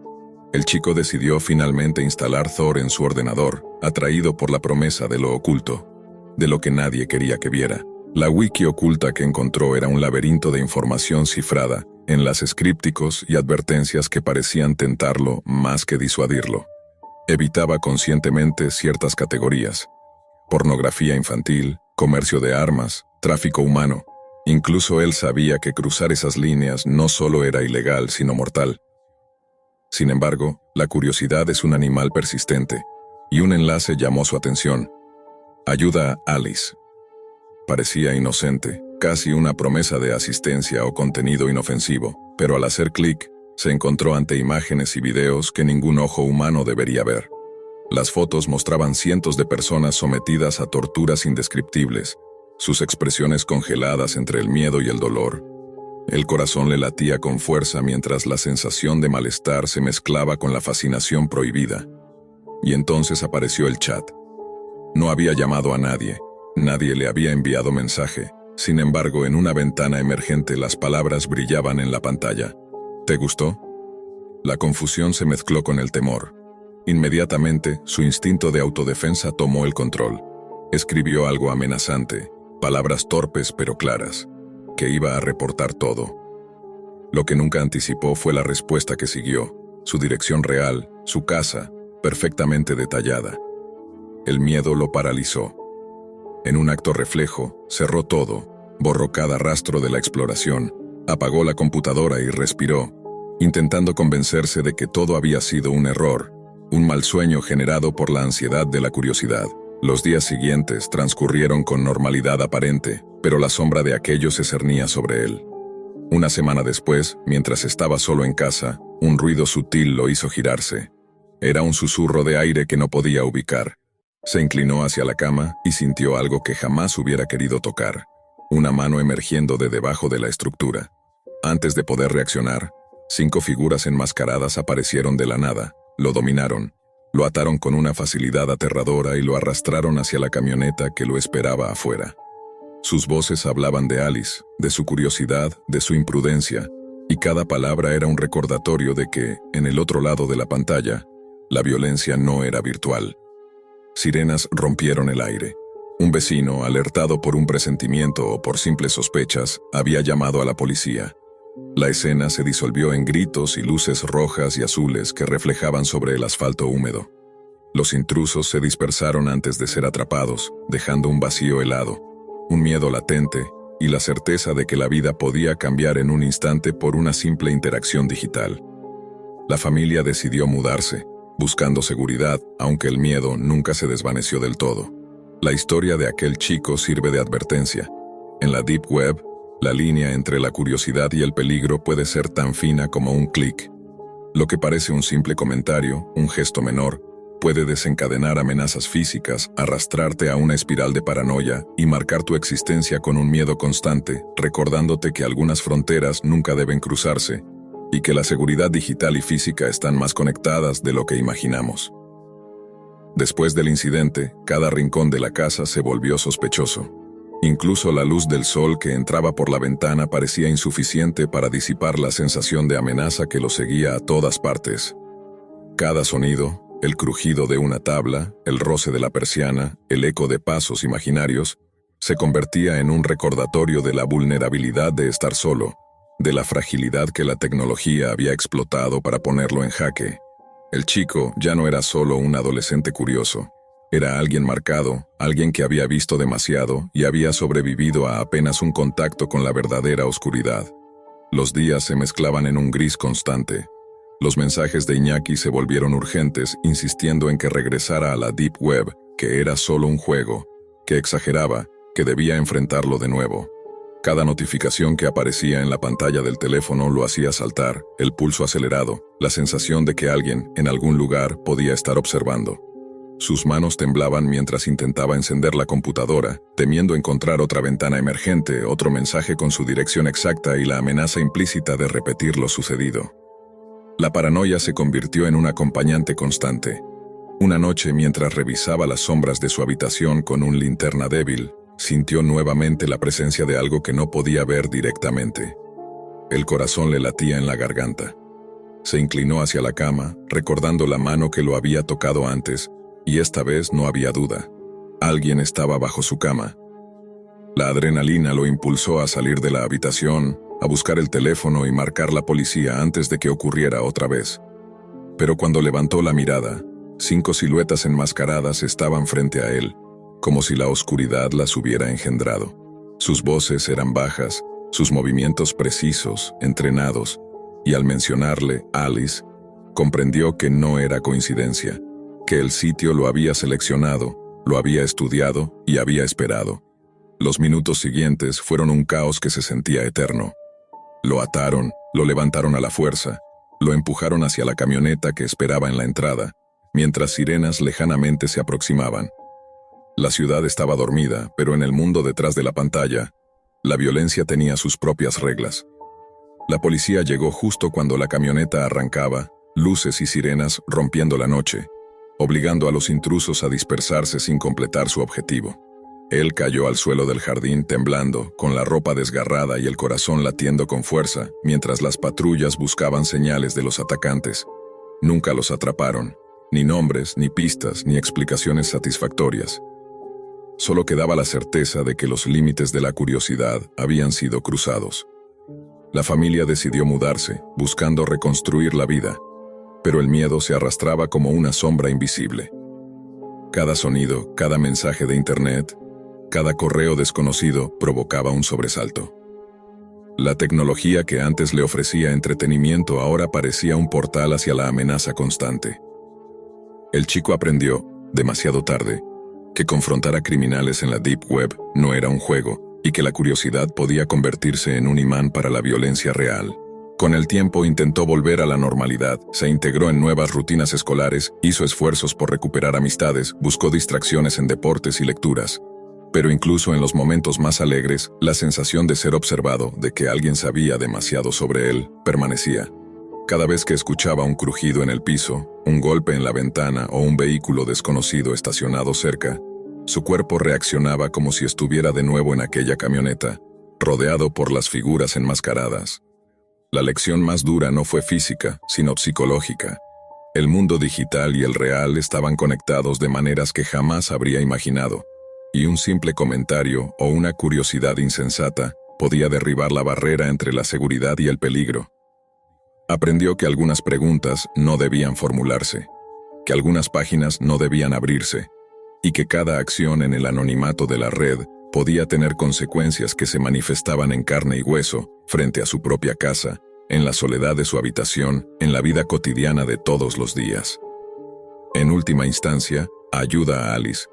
el chico decidió finalmente instalar Tor en su ordenador, atraído por la promesa de lo oculto, de lo que nadie quería que viera. La wiki oculta que encontró era un laberinto de información cifrada, enlaces crípticos y advertencias que parecían tentarlo más que disuadirlo. Evitaba conscientemente ciertas categorías: pornografía infantil, comercio de armas, tráfico humano. Incluso él sabía que cruzar esas líneas no solo era ilegal, sino mortal. Sin embargo, la curiosidad es un animal persistente, y un enlace llamó su atención: ayuda a Alice. Parecía inocente, casi una promesa de asistencia o contenido inofensivo, pero al hacer clic, se encontró ante imágenes y videos que ningún ojo humano debería ver. Las fotos mostraban cientos de personas sometidas a torturas indescriptibles, sus expresiones congeladas entre el miedo y el dolor. El corazón le latía con fuerza mientras la sensación de malestar se mezclaba con la fascinación prohibida. Y entonces apareció el chat. No había llamado a nadie, nadie le había enviado mensaje. Sin embargo, en una ventana emergente las palabras brillaban en la pantalla. ¿Te gustó? La confusión se mezcló con el temor. Inmediatamente, su instinto de autodefensa tomó el control. Escribió algo amenazante, palabras torpes pero claras, que iba a reportar todo. Lo que nunca anticipó fue la respuesta que siguió, su dirección real, su casa, perfectamente detallada. El miedo lo paralizó. En un acto reflejo, cerró todo, borró cada rastro de la exploración, apagó la computadora y respiró, intentando convencerse de que todo había sido un error, un mal sueño generado por la ansiedad de la curiosidad. Los días siguientes transcurrieron con normalidad aparente, pero la sombra de aquello se cernía sobre él. Una semana después, mientras estaba solo en casa, un ruido sutil lo hizo girarse. Era un susurro de aire que no podía ubicar. Se inclinó hacia la cama y sintió algo que jamás hubiera querido tocar: una mano emergiendo de debajo de la estructura. Antes de poder reaccionar, 5 figuras enmascaradas aparecieron de la nada. Lo dominaron, lo ataron con una facilidad aterradora y lo arrastraron hacia la camioneta que lo esperaba afuera. Sus voces hablaban de Alice, de su curiosidad, de su imprudencia, y cada palabra era un recordatorio de que, en el otro lado de la pantalla, la violencia no era virtual. Sirenas rompieron el aire. Un vecino, alertado por un presentimiento o por simples sospechas, había llamado a la policía. La escena se disolvió en gritos y luces rojas y azules que reflejaban sobre el asfalto húmedo. Los intrusos se dispersaron antes de ser atrapados, dejando un vacío helado, un miedo latente y la certeza de que la vida podía cambiar en un instante por una simple interacción digital. La familia decidió mudarse, buscando seguridad, aunque el miedo nunca se desvaneció del todo. La historia de aquel chico sirve de advertencia. En la Deep Web, la línea entre la curiosidad y el peligro puede ser tan fina como un clic. Lo que parece un simple comentario, un gesto menor, puede desencadenar amenazas físicas, arrastrarte a una espiral de paranoia y marcar tu existencia con un miedo constante, recordándote que algunas fronteras nunca deben cruzarse y que la seguridad digital y física están más conectadas de lo que imaginamos. Después del incidente, cada rincón de la casa se volvió sospechoso. Incluso la luz del sol que entraba por la ventana parecía insuficiente para disipar la sensación de amenaza que lo seguía a todas partes. Cada sonido, el crujido de una tabla, el roce de la persiana, el eco de pasos imaginarios, se convertía en un recordatorio de la vulnerabilidad de estar solo, de la fragilidad que la tecnología había explotado para ponerlo en jaque. El chico ya no era solo un adolescente curioso. Era alguien marcado, alguien que había visto demasiado y había sobrevivido a apenas un contacto con la verdadera oscuridad. Los días se mezclaban en un gris constante. Los mensajes de Iñaki se volvieron urgentes, insistiendo en que regresara a la Deep Web, que era solo un juego, que exageraba, que debía enfrentarlo de nuevo. Cada notificación que aparecía en la pantalla del teléfono lo hacía saltar, el pulso acelerado, la sensación de que alguien, en algún lugar, podía estar observando. Sus manos temblaban mientras intentaba encender la computadora, temiendo encontrar otra ventana emergente, otro mensaje con su dirección exacta y la amenaza implícita de repetir lo sucedido. La paranoia se convirtió en un acompañante constante. Una noche, mientras revisaba las sombras de su habitación con un linterna débil, sintió nuevamente la presencia de algo que no podía ver directamente. El corazón le latía en la garganta. Se inclinó hacia la cama, recordando la mano que lo había tocado antes, y esta vez no había duda. Alguien estaba bajo su cama. La adrenalina lo impulsó a salir de la habitación, a buscar el teléfono y marcar la policía antes de que ocurriera otra vez. Pero cuando levantó la mirada, 5 siluetas enmascaradas estaban frente a él, como si la oscuridad las hubiera engendrado. Sus voces eran bajas, sus movimientos precisos, entrenados, y al mencionarle Alice, comprendió que no era coincidencia, que el sitio lo había seleccionado, lo había estudiado y había esperado. Los minutos siguientes fueron un caos que se sentía eterno. Lo ataron, lo levantaron a la fuerza, lo empujaron hacia la camioneta que esperaba en la entrada, mientras sirenas lejanamente se aproximaban. La ciudad estaba dormida, pero en el mundo detrás de la pantalla, la violencia tenía sus propias reglas. La policía llegó justo cuando la camioneta arrancaba, luces y sirenas rompiendo la noche, obligando a los intrusos a dispersarse sin completar su objetivo. Él cayó al suelo del jardín temblando, con la ropa desgarrada y el corazón latiendo con fuerza, mientras las patrullas buscaban señales de los atacantes. Nunca los atraparon, ni nombres, ni pistas, ni explicaciones satisfactorias. Solo quedaba la certeza de que los límites de la curiosidad habían sido cruzados. La familia decidió mudarse, buscando reconstruir la vida, pero el miedo se arrastraba como una sombra invisible. Cada sonido, cada mensaje de internet, cada correo desconocido provocaba un sobresalto. La tecnología que antes le ofrecía entretenimiento ahora parecía un portal hacia la amenaza constante. El chico aprendió, demasiado tarde, que confrontar a criminales en la Deep Web no era un juego, y que la curiosidad podía convertirse en un imán para la violencia real. Con el tiempo intentó volver a la normalidad, se integró en nuevas rutinas escolares, hizo esfuerzos por recuperar amistades, buscó distracciones en deportes y lecturas. Pero incluso en los momentos más alegres, la sensación de ser observado, de que alguien sabía demasiado sobre él, permanecía. Cada vez que escuchaba un crujido en el piso, un golpe en la ventana o un vehículo desconocido estacionado cerca, su cuerpo reaccionaba como si estuviera de nuevo en aquella camioneta, rodeado por las figuras enmascaradas. La lección más dura no fue física, sino psicológica. El mundo digital y el real estaban conectados de maneras que jamás habría imaginado, y un simple comentario o una curiosidad insensata podía derribar la barrera entre la seguridad y el peligro. Aprendió que algunas preguntas no debían formularse, que algunas páginas no debían abrirse, y que cada acción en el anonimato de la red podía tener consecuencias que se manifestaban en carne y hueso, frente a su propia casa, en la soledad de su habitación, en la vida cotidiana de todos los días. En última instancia, Ayuda a Alice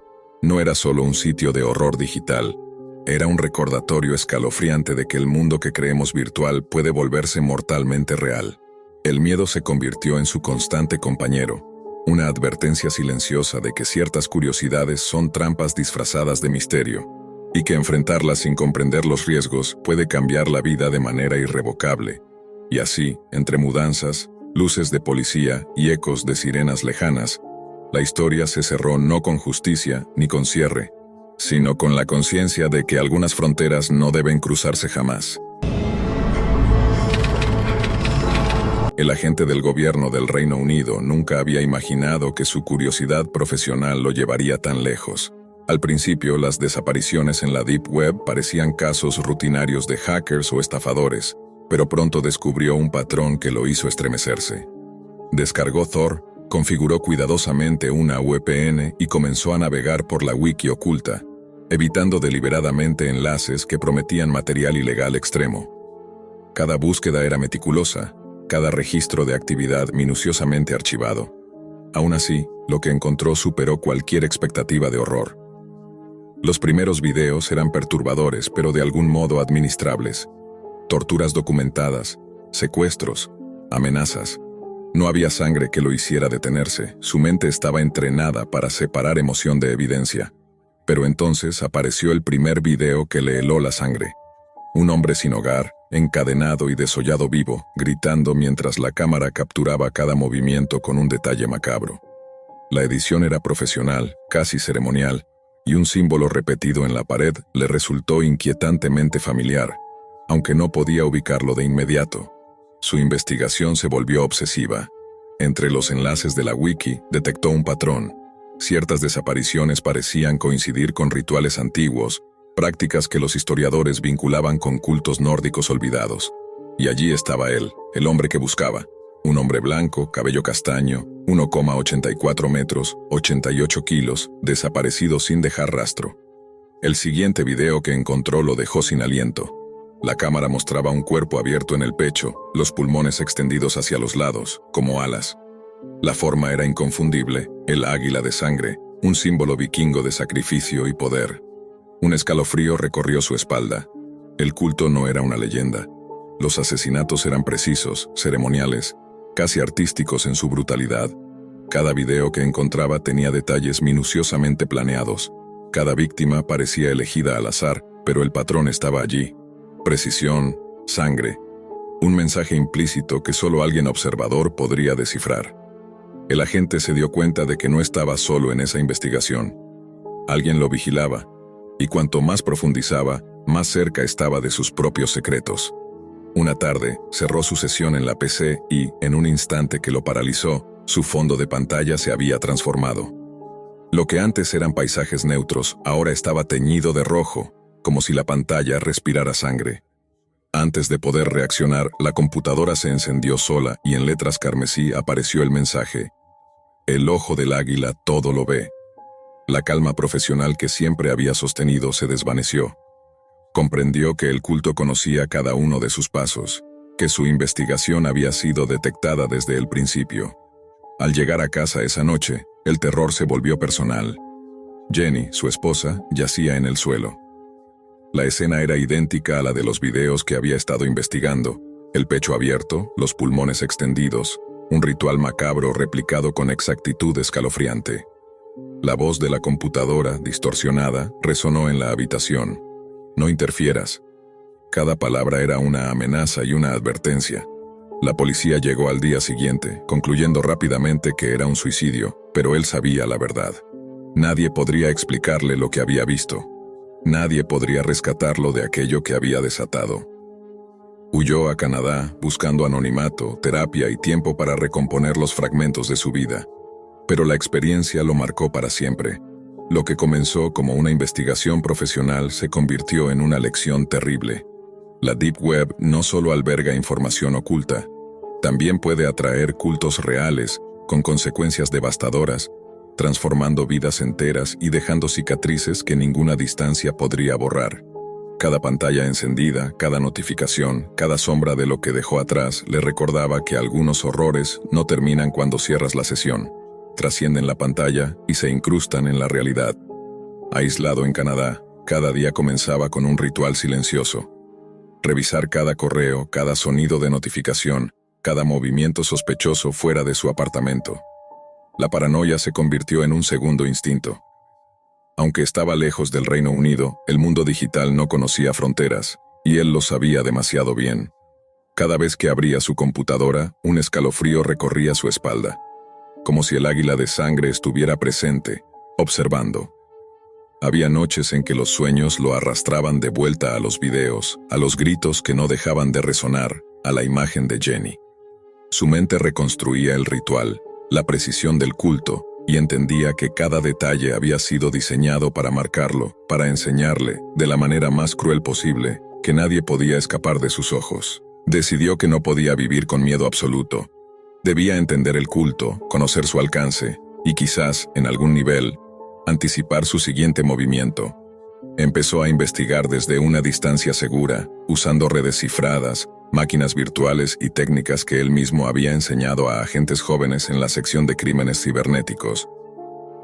no era solo un sitio de horror digital, era un recordatorio escalofriante de que el mundo que creemos virtual puede volverse mortalmente real. El miedo se convirtió en su constante compañero, una advertencia silenciosa de que ciertas curiosidades son trampas disfrazadas de misterio, y que enfrentarlas sin comprender los riesgos puede cambiar la vida de manera irrevocable. Y así, entre mudanzas, luces de policía y ecos de sirenas lejanas, la historia se cerró no con justicia ni con cierre, sino con la conciencia de que algunas fronteras no deben cruzarse jamás. El agente del gobierno del Reino Unido nunca había imaginado que su curiosidad profesional lo llevaría tan lejos. Al principio, las desapariciones en la Deep Web parecían casos rutinarios de hackers o estafadores, pero pronto descubrió un patrón que lo hizo estremecerse. Descargó Tor, configuró cuidadosamente una VPN y comenzó a navegar por la wiki oculta, evitando deliberadamente enlaces que prometían material ilegal extremo. Cada búsqueda era meticulosa, cada registro de actividad minuciosamente archivado. Aún así, lo que encontró superó cualquier expectativa de horror. Los primeros videos eran perturbadores, pero de algún modo administrables. Torturas documentadas, secuestros, amenazas. No había sangre que lo hiciera detenerse, su mente estaba entrenada para separar emoción de evidencia. Pero entonces apareció el primer video que le heló la sangre. Un hombre sin hogar, encadenado y desollado vivo, gritando mientras la cámara capturaba cada movimiento con un detalle macabro. La edición era profesional, casi ceremonial, y un símbolo repetido en la pared le resultó inquietantemente familiar, aunque no podía ubicarlo de inmediato. Su investigación se volvió obsesiva. Entre los enlaces de la wiki detectó un patrón. Ciertas desapariciones parecían coincidir con rituales antiguos, prácticas que los historiadores vinculaban con cultos nórdicos olvidados. Y allí estaba él, el hombre que buscaba. Un hombre blanco, cabello castaño, 1,84 metros, 88 kilos, desaparecido sin dejar rastro. El siguiente video que encontró lo dejó sin aliento. La cámara mostraba un cuerpo abierto en el pecho, los pulmones extendidos hacia los lados, como alas. La forma era inconfundible, el águila de sangre, un símbolo vikingo de sacrificio y poder. Un escalofrío recorrió su espalda. El culto no era una leyenda. Los asesinatos eran precisos, ceremoniales, casi artísticos en su brutalidad. Cada video que encontraba tenía detalles minuciosamente planeados. Cada víctima parecía elegida al azar, pero el patrón estaba allí. Precisión, sangre. Un mensaje implícito que solo alguien observador podría descifrar. El agente se dio cuenta de que no estaba solo en esa investigación. Alguien lo vigilaba. Y cuanto más profundizaba, más cerca estaba de sus propios secretos. Una tarde, cerró su sesión en la PC y, en un instante que lo paralizó, su fondo de pantalla se había transformado. Lo que antes eran paisajes neutros, ahora estaba teñido de rojo, como si la pantalla respirara sangre. Antes de poder reaccionar, la computadora se encendió sola y en letras carmesí apareció el mensaje: "El ojo del águila todo lo ve". La calma profesional que siempre había sostenido se desvaneció. Comprendió que el culto conocía cada uno de sus pasos, que su investigación había sido detectada desde el principio. Al llegar a casa esa noche, el terror se volvió personal. Jenny, su esposa, yacía en el suelo. La escena era idéntica a la de los videos que había estado investigando: el pecho abierto, los pulmones extendidos, un ritual macabro replicado con exactitud escalofriante. La voz de la computadora, distorsionada, resonó en la habitación. "No interfieras". Cada palabra era una amenaza y una advertencia. La policía llegó al día siguiente, concluyendo rápidamente que era un suicidio, pero él sabía la verdad. Nadie podría explicarle lo que había visto. Nadie podría rescatarlo de aquello que había desatado. Huyó a Canadá, buscando anonimato, terapia y tiempo para recomponer los fragmentos de su vida. Pero la experiencia lo marcó para siempre. Lo que comenzó como una investigación profesional se convirtió en una lección terrible. La Deep Web no solo alberga información oculta, también puede atraer cultos reales, con consecuencias devastadoras, transformando vidas enteras y dejando cicatrices que ninguna distancia podría borrar. Cada pantalla encendida, cada notificación, cada sombra de lo que dejó atrás le recordaba que algunos horrores no terminan cuando cierras la sesión, trascienden la pantalla y se incrustan en la realidad. Aislado en Canadá, cada día comenzaba con un ritual silencioso. Revisar cada correo, cada sonido de notificación, cada movimiento sospechoso fuera de su apartamento. La paranoia se convirtió en un segundo instinto. Aunque estaba lejos del Reino Unido, el mundo digital no conocía fronteras, y él lo sabía demasiado bien. Cada vez que abría su computadora, un escalofrío recorría su espalda, como si el águila de sangre estuviera presente, observando. Había noches en que los sueños lo arrastraban de vuelta a los videos, a los gritos que no dejaban de resonar, a la imagen de Jenny. Su mente reconstruía el ritual, la precisión del culto, y entendía que cada detalle había sido diseñado para marcarlo, para enseñarle, de la manera más cruel posible, que nadie podía escapar de sus ojos. Decidió que no podía vivir con miedo absoluto. Debía entender el culto, conocer su alcance, y quizás, en algún nivel, anticipar su siguiente movimiento. Empezó a investigar desde una distancia segura, usando redes cifradas, máquinas virtuales y técnicas que él mismo había enseñado a agentes jóvenes en la sección de crímenes cibernéticos.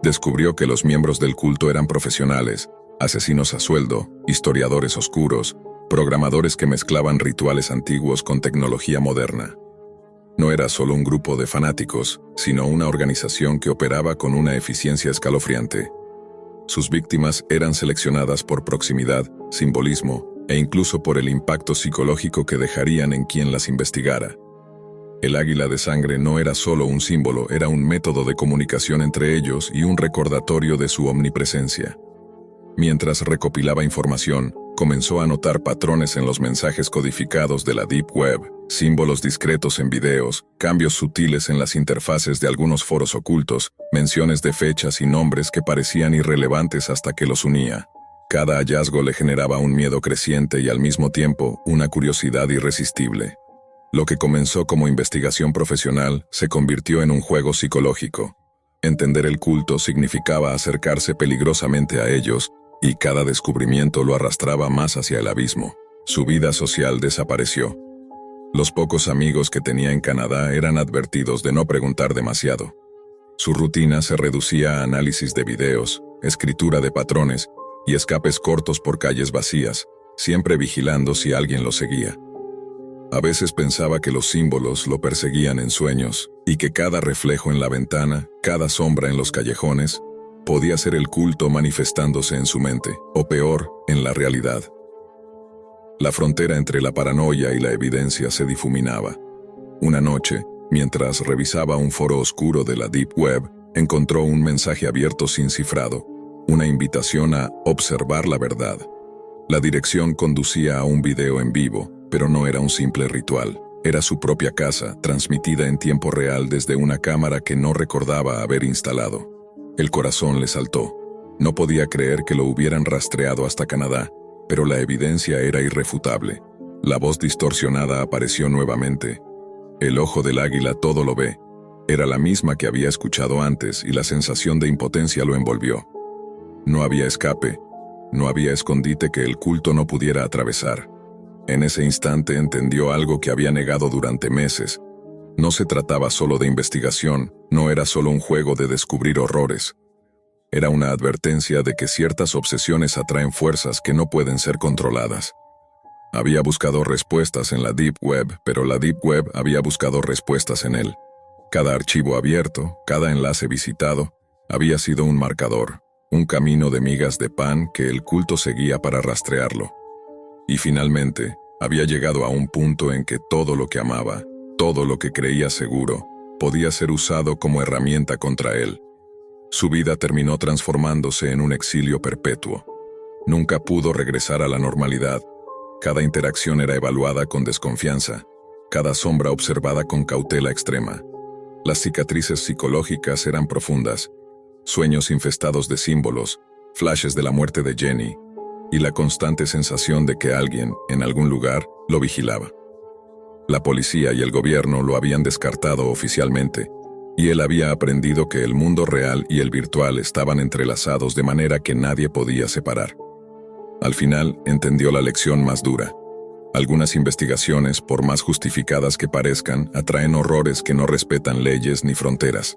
Descubrió que los miembros del culto eran profesionales, asesinos a sueldo, historiadores oscuros, programadores que mezclaban rituales antiguos con tecnología moderna. No era solo un grupo de fanáticos, sino una organización que operaba con una eficiencia escalofriante. Sus víctimas eran seleccionadas por proximidad, simbolismo e incluso por el impacto psicológico que dejarían en quien las investigara. El águila de sangre no era solo un símbolo, era un método de comunicación entre ellos y un recordatorio de su omnipresencia. Mientras recopilaba información, comenzó a notar patrones en los mensajes codificados de la Deep Web, símbolos discretos en videos, cambios sutiles en las interfaces de algunos foros ocultos, menciones de fechas y nombres que parecían irrelevantes hasta que los unía. Cada hallazgo le generaba un miedo creciente y al mismo tiempo una curiosidad irresistible. Lo que comenzó como investigación profesional se convirtió en un juego psicológico. Entender el culto significaba acercarse peligrosamente a ellos, y cada descubrimiento lo arrastraba más hacia el abismo. Su vida social desapareció. Los pocos amigos que tenía en Canadá eran advertidos de no preguntar demasiado. Su rutina se reducía a análisis de videos, escritura de patrones y escapes cortos por calles vacías, siempre vigilando si alguien lo seguía. A veces pensaba que los símbolos lo perseguían en sueños, y que cada reflejo en la ventana, cada sombra en los callejones, podía ser el culto manifestándose en su mente, o peor, en la realidad. La frontera entre la paranoia y la evidencia se difuminaba. Una noche, mientras revisaba un foro oscuro de la Deep Web, encontró un mensaje abierto sin cifrado, una invitación a observar la verdad. La dirección conducía a un video en vivo, pero no era un simple ritual. Era su propia casa, transmitida en tiempo real desde una cámara que no recordaba haber instalado. El corazón le saltó. No podía creer que lo hubieran rastreado hasta Canadá, pero la evidencia era irrefutable. La voz distorsionada apareció nuevamente. El ojo del águila todo lo ve. Era la misma que había escuchado antes y la sensación de impotencia lo envolvió. No había escape, no había escondite que el culto no pudiera atravesar. En ese instante entendió algo que había negado durante meses. No se trataba solo de investigación, no era solo un juego de descubrir horrores. Era una advertencia de que ciertas obsesiones atraen fuerzas que no pueden ser controladas. Había buscado respuestas en la Deep Web, pero la Deep Web había buscado respuestas en él. Cada archivo abierto, cada enlace visitado, había sido un marcador, un camino de migas de pan que el culto seguía para rastrearlo. Y finalmente, había llegado a un punto en que todo lo que amaba, todo lo que creía seguro podía ser usado como herramienta contra él. Su vida terminó transformándose en un exilio perpetuo. Nunca pudo regresar a la normalidad. Cada interacción era evaluada con desconfianza, cada sombra observada con cautela extrema. Las cicatrices psicológicas eran profundas, sueños infestados de símbolos, flashes de la muerte de Jenny, y la constante sensación de que alguien, en algún lugar, lo vigilaba. La policía y el gobierno lo habían descartado oficialmente, y él había aprendido que el mundo real y el virtual estaban entrelazados de manera que nadie podía separar. Al final, entendió la lección más dura. Algunas investigaciones, por más justificadas que parezcan, atraen horrores que no respetan leyes ni fronteras.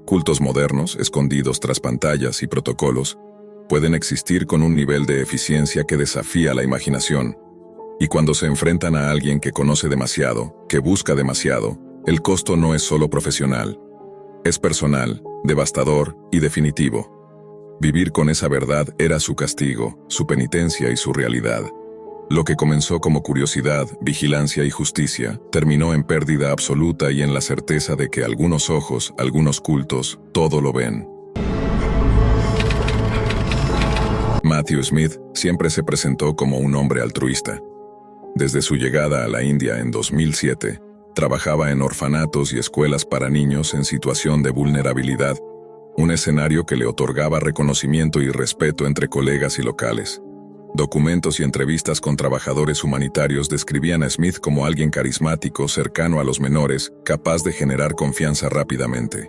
Cultos modernos, escondidos tras pantallas y protocolos, pueden existir con un nivel de eficiencia que desafía la imaginación. Y cuando se enfrentan a alguien que conoce demasiado, que busca demasiado, el costo no es solo profesional. Es personal, devastador y definitivo. Vivir con esa verdad era su castigo, su penitencia y su realidad. Lo que comenzó como curiosidad, vigilancia y justicia, terminó en pérdida absoluta y en la certeza de que algunos ojos, algunos cultos, todo lo ven. Matthew Smith siempre se presentó como un hombre altruista. Desde su llegada a la India en 2007, trabajaba en orfanatos y escuelas para niños en situación de vulnerabilidad, un escenario que le otorgaba reconocimiento y respeto entre colegas y locales. Documentos y entrevistas con trabajadores humanitarios describían a Smith como alguien carismático, cercano a los menores, capaz de generar confianza rápidamente.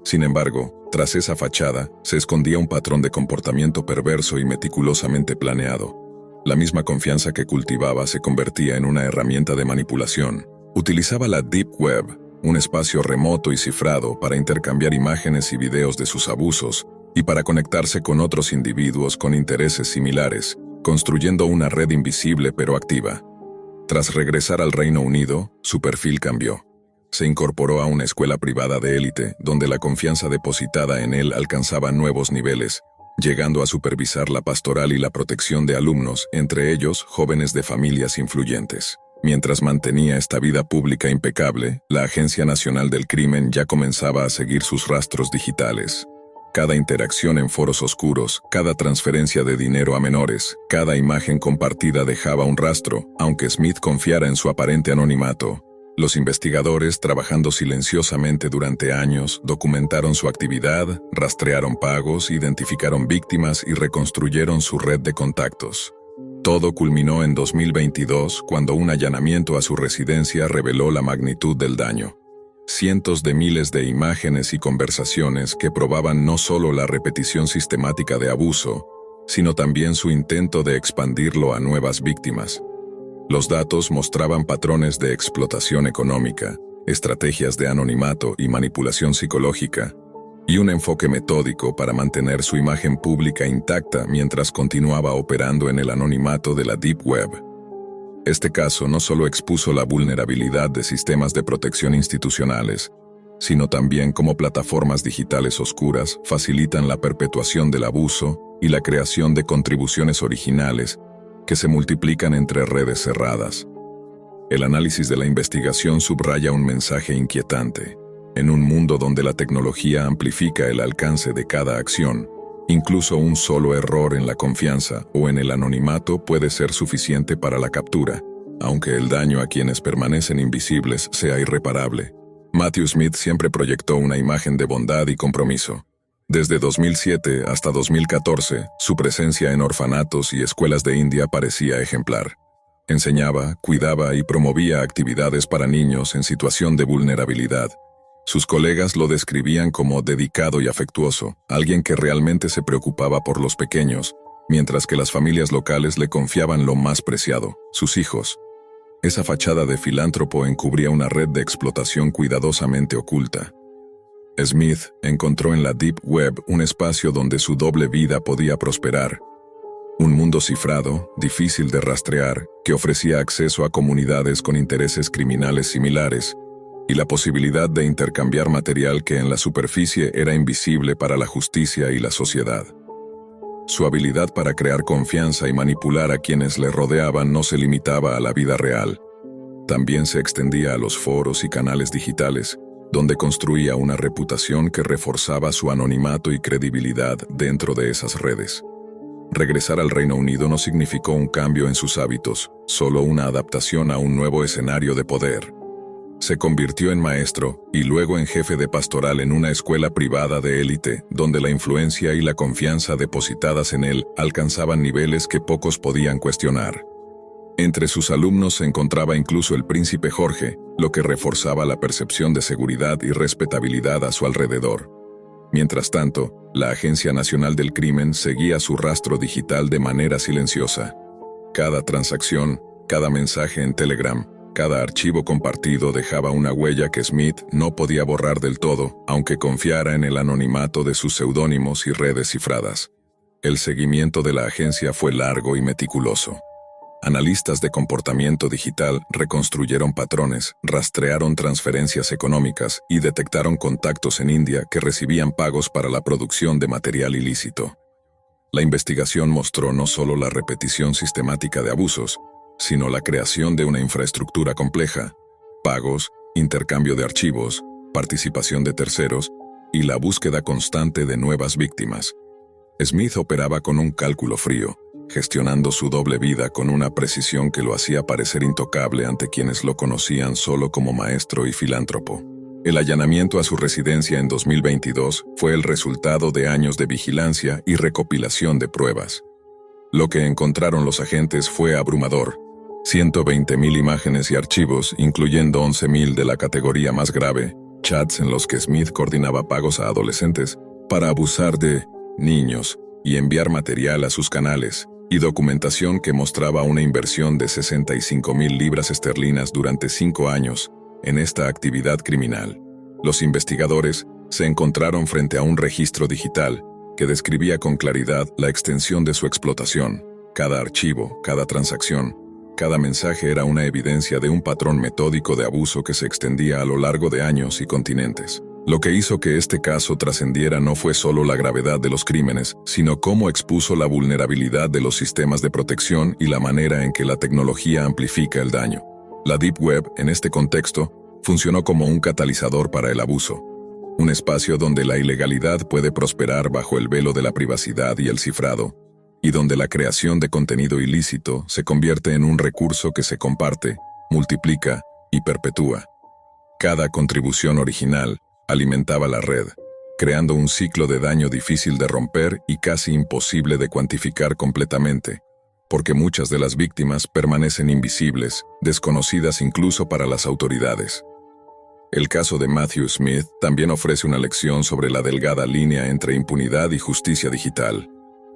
Sin embargo, tras esa fachada, se escondía un patrón de comportamiento perverso y meticulosamente planeado. La misma confianza que cultivaba se convertía en una herramienta de manipulación. Utilizaba la Deep Web, un espacio remoto y cifrado, para intercambiar imágenes y videos de sus abusos y para conectarse con otros individuos con intereses similares, construyendo una red invisible pero activa. Tras regresar al Reino Unido, su perfil cambió. Se incorporó a una escuela privada de élite, donde la confianza depositada en él alcanzaba nuevos niveles, llegando a supervisar la pastoral y la protección de alumnos, entre ellos jóvenes de familias influyentes. Mientras mantenía esta vida pública impecable, la Agencia Nacional del Crimen ya comenzaba a seguir sus rastros digitales. Cada interacción en foros oscuros, cada transferencia de dinero a menores, cada imagen compartida dejaba un rastro, aunque Smith confiara en su aparente anonimato. Los investigadores, trabajando silenciosamente durante años, documentaron su actividad, rastrearon pagos, identificaron víctimas y reconstruyeron su red de contactos. Todo culminó en 2022, cuando un allanamiento a su residencia reveló la magnitud del daño. Cientos de miles de imágenes y conversaciones que probaban no solo la repetición sistemática de abuso, sino también su intento de expandirlo a nuevas víctimas. Los datos mostraban patrones de explotación económica, estrategias de anonimato y manipulación psicológica, y un enfoque metódico para mantener su imagen pública intacta mientras continuaba operando en el anonimato de la Deep Web. Este caso no solo expuso la vulnerabilidad de sistemas de protección institucionales, sino también cómo plataformas digitales oscuras facilitan la perpetuación del abuso y la creación de contribuciones originales que se multiplican entre redes cerradas. El análisis de la investigación subraya un mensaje inquietante. En un mundo donde la tecnología amplifica el alcance de cada acción, incluso un solo error en la confianza o en el anonimato puede ser suficiente para la captura, aunque el daño a quienes permanecen invisibles sea irreparable. Matthew Smith siempre proyectó una imagen de bondad y compromiso. Desde 2007 hasta 2014, su presencia en orfanatos y escuelas de India parecía ejemplar. Enseñaba, cuidaba y promovía actividades para niños en situación de vulnerabilidad. Sus colegas lo describían como dedicado y afectuoso, alguien que realmente se preocupaba por los pequeños, mientras que las familias locales le confiaban lo más preciado, sus hijos. Esa fachada de filántropo encubría una red de explotación cuidadosamente oculta. Smith encontró en la Deep Web un espacio donde su doble vida podía prosperar. Un mundo cifrado, difícil de rastrear, que ofrecía acceso a comunidades con intereses criminales similares, y la posibilidad de intercambiar material que en la superficie era invisible para la justicia y la sociedad. Su habilidad para crear confianza y manipular a quienes le rodeaban no se limitaba a la vida real. También se extendía a los foros y canales digitales, donde construía una reputación que reforzaba su anonimato y credibilidad dentro de esas redes. Regresar al Reino Unido no significó un cambio en sus hábitos, solo una adaptación a un nuevo escenario de poder. Se convirtió en maestro y luego en jefe de pastoral en una escuela privada de élite, donde la influencia y la confianza depositadas en él alcanzaban niveles que pocos podían cuestionar. Entre sus alumnos se encontraba incluso el príncipe Jorge, lo que reforzaba la percepción de seguridad y respetabilidad a su alrededor. Mientras tanto, la Agencia Nacional del Crimen seguía su rastro digital de manera silenciosa. Cada transacción, cada mensaje en Telegram, cada archivo compartido dejaba una huella que Smith no podía borrar del todo, aunque confiara en el anonimato de sus seudónimos y redes cifradas. El seguimiento de la agencia fue largo y meticuloso. Analistas de comportamiento digital reconstruyeron patrones, rastrearon transferencias económicas y detectaron contactos en India que recibían pagos para la producción de material ilícito. La investigación mostró no solo la repetición sistemática de abusos, sino la creación de una infraestructura compleja, pagos, intercambio de archivos, participación de terceros y la búsqueda constante de nuevas víctimas. Smith operaba con un cálculo frío, gestionando su doble vida con una precisión que lo hacía parecer intocable ante quienes lo conocían solo como maestro y filántropo. El allanamiento a su residencia en 2022 fue el resultado de años de vigilancia y recopilación de pruebas. Lo que encontraron los agentes fue abrumador. 120.000 imágenes y archivos, incluyendo 11.000 de la categoría más grave, chats en los que Smith coordinaba pagos a adolescentes para abusar de niños y enviar material a sus canales, y documentación que mostraba una inversión de 65.000 libras esterlinas durante 5 años en esta actividad criminal. Los investigadores se encontraron frente a un registro digital que describía con claridad la extensión de su explotación. Cada archivo, cada transacción, cada mensaje era una evidencia de un patrón metódico de abuso que se extendía a lo largo de años y continentes. Lo que hizo que este caso trascendiera no fue solo la gravedad de los crímenes, sino cómo expuso la vulnerabilidad de los sistemas de protección y la manera en que la tecnología amplifica el daño. La Deep Web, en este contexto, funcionó como un catalizador para el abuso. Un espacio donde la ilegalidad puede prosperar bajo el velo de la privacidad y el cifrado, y donde la creación de contenido ilícito se convierte en un recurso que se comparte, multiplica y perpetúa. Cada contribución original alimentaba la red, creando un ciclo de daño difícil de romper y casi imposible de cuantificar completamente, porque muchas de las víctimas permanecen invisibles, desconocidas incluso para las autoridades. El caso de Matthew Smith también ofrece una lección sobre la delgada línea entre impunidad y justicia digital.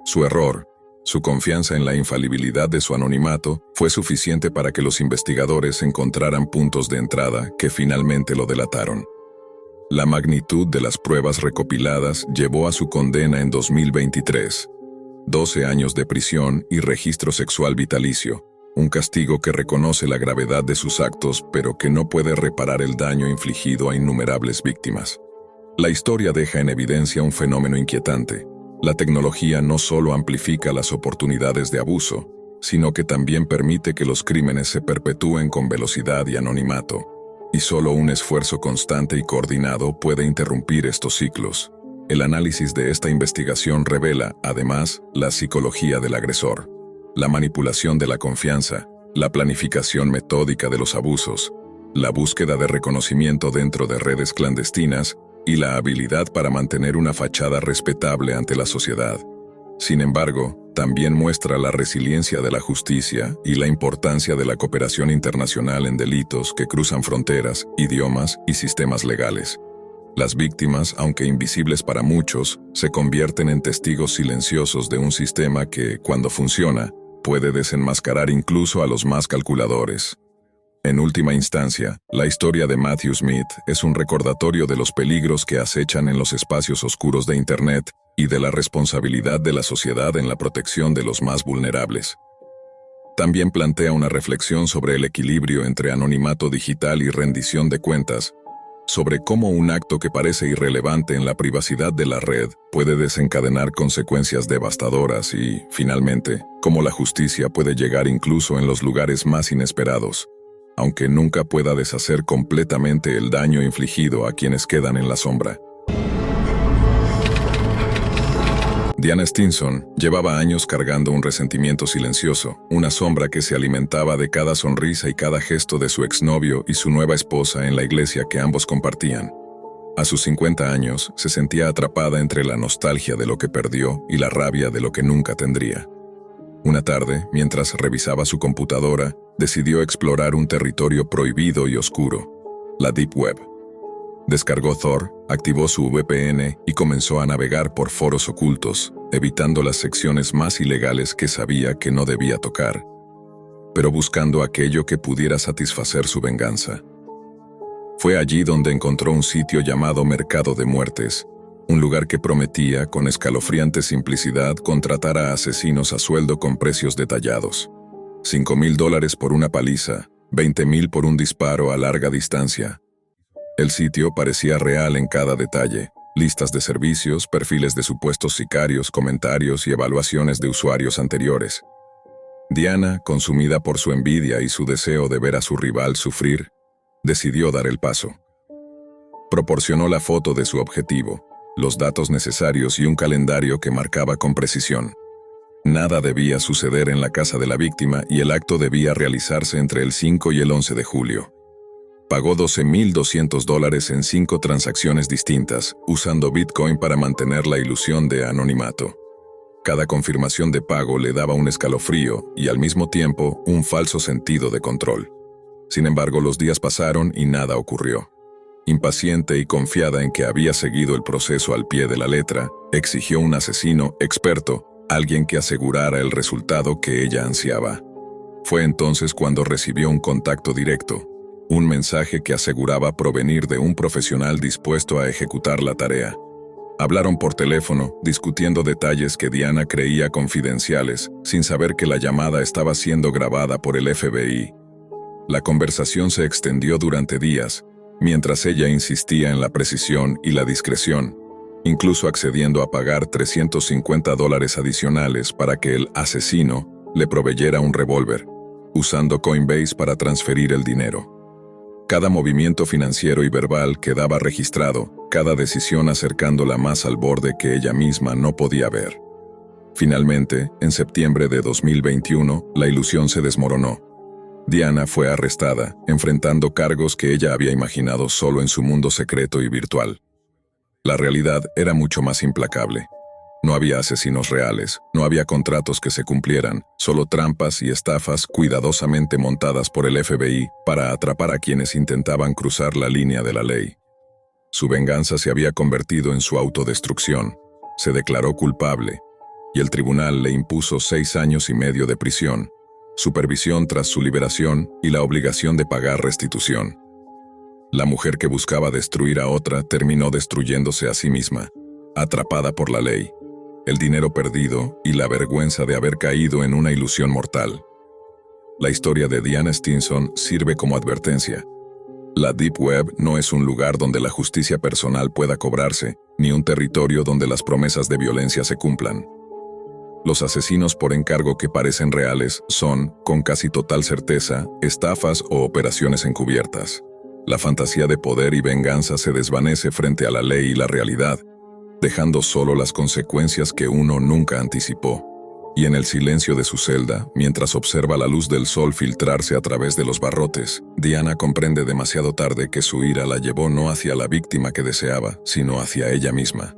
Su error, su confianza en la infalibilidad de su anonimato, fue suficiente para que los investigadores encontraran puntos de entrada que finalmente lo delataron. La magnitud de las pruebas recopiladas llevó a su condena en 2023. 12 años de prisión y registro sexual vitalicio, un castigo que reconoce la gravedad de sus actos pero que no puede reparar el daño infligido a innumerables víctimas. La historia deja en evidencia un fenómeno inquietante. La tecnología no solo amplifica las oportunidades de abuso, sino que también permite que los crímenes se perpetúen con velocidad y anonimato. Y solo un esfuerzo constante y coordinado puede interrumpir estos ciclos. El análisis de esta investigación revela, además, la psicología del agresor, la manipulación de la confianza, la planificación metódica de los abusos, la búsqueda de reconocimiento dentro de redes clandestinas y la habilidad para mantener una fachada respetable ante la sociedad. Sin embargo, también muestra la resiliencia de la justicia y la importancia de la cooperación internacional en delitos que cruzan fronteras, idiomas y sistemas legales. Las víctimas, aunque invisibles para muchos, se convierten en testigos silenciosos de un sistema que, cuando funciona, puede desenmascarar incluso a los más calculadores. En última instancia, la historia de Matthew Smith es un recordatorio de los peligros que acechan en los espacios oscuros de Internet y de la responsabilidad de la sociedad en la protección de los más vulnerables. También plantea una reflexión sobre el equilibrio entre anonimato digital y rendición de cuentas, sobre cómo un acto que parece irrelevante en la privacidad de la red puede desencadenar consecuencias devastadoras y, finalmente, cómo la justicia puede llegar incluso en los lugares más inesperados. aunque nunca pueda deshacer completamente el daño infligido a quienes quedan en la sombra. Diana Stinson llevaba años cargando un resentimiento silencioso, una sombra que se alimentaba de cada sonrisa y cada gesto de su exnovio y su nueva esposa en la iglesia que ambos compartían. A sus 50 años, se sentía atrapada entre la nostalgia de lo que perdió y la rabia de lo que nunca tendría. Una tarde, mientras revisaba su computadora, decidió explorar un territorio prohibido y oscuro, la Deep Web. Descargó Tor, activó su VPN y comenzó a navegar por foros ocultos, evitando las secciones más ilegales que sabía que no debía tocar, pero buscando aquello que pudiera satisfacer su venganza. Fue allí donde encontró un sitio llamado Mercado de Muertes, un lugar que prometía, con escalofriante simplicidad, contratar a asesinos a sueldo con precios detallados. $5,000 por una paliza, $20,000 por un disparo a larga distancia. El sitio parecía real en cada detalle: listas de servicios, perfiles de supuestos sicarios, comentarios y evaluaciones de usuarios anteriores. Diana, consumida por su envidia y su deseo de ver a su rival sufrir, decidió dar el paso. Proporcionó la foto de su objetivo, los datos necesarios y un calendario que marcaba con precisión. Nada debía suceder en la casa de la víctima y el acto debía realizarse entre el 5 y el 11 de julio. Pagó $12,200 en 5 transacciones distintas, usando Bitcoin para mantener la ilusión de anonimato. Cada confirmación de pago le daba un escalofrío y al mismo tiempo un falso sentido de control. Sin embargo, los días pasaron y nada ocurrió. Impaciente y confiada en que había seguido el proceso al pie de la letra, exigió un asesino experto, alguien que asegurara el resultado que ella ansiaba. Fue entonces cuando recibió un contacto directo, un mensaje que aseguraba provenir de un profesional dispuesto a ejecutar la tarea. Hablaron por teléfono, discutiendo detalles que Diana creía confidenciales, sin saber que la llamada estaba siendo grabada por el FBI. La conversación se extendió durante días, mientras ella insistía en la precisión y la discreción, incluso accediendo a pagar $350 adicionales para que el asesino le proveyera un revólver, usando Coinbase para transferir el dinero. Cada movimiento financiero y verbal quedaba registrado, cada decisión acercándola más al borde que ella misma no podía ver. Finalmente, en septiembre de 2021, la ilusión se desmoronó. Diana fue arrestada, enfrentando cargos que ella había imaginado solo en su mundo secreto y virtual. La realidad era mucho más implacable. No había asesinos reales, no había contratos que se cumplieran, solo trampas y estafas cuidadosamente montadas por el FBI para atrapar a quienes intentaban cruzar la línea de la ley. Su venganza se había convertido en su autodestrucción. Se declaró culpable, y el tribunal le impuso 6 años y medio de prisión, supervisión tras su liberación y la obligación de pagar restitución. La mujer que buscaba destruir a otra terminó destruyéndose a sí misma, atrapada por la ley, el dinero perdido y la vergüenza de haber caído en una ilusión mortal. La historia de Diana Stinson sirve como advertencia. La Deep Web no es un lugar donde la justicia personal pueda cobrarse, ni un territorio donde las promesas de violencia se cumplan. Los asesinos por encargo que parecen reales son, con casi total certeza, estafas o operaciones encubiertas. La fantasía de poder y venganza se desvanece frente a la ley y la realidad, dejando solo las consecuencias que uno nunca anticipó. Y en el silencio de su celda, mientras observa la luz del sol filtrarse a través de los barrotes, Diana comprende demasiado tarde que su ira la llevó no hacia la víctima que deseaba, sino hacia ella misma.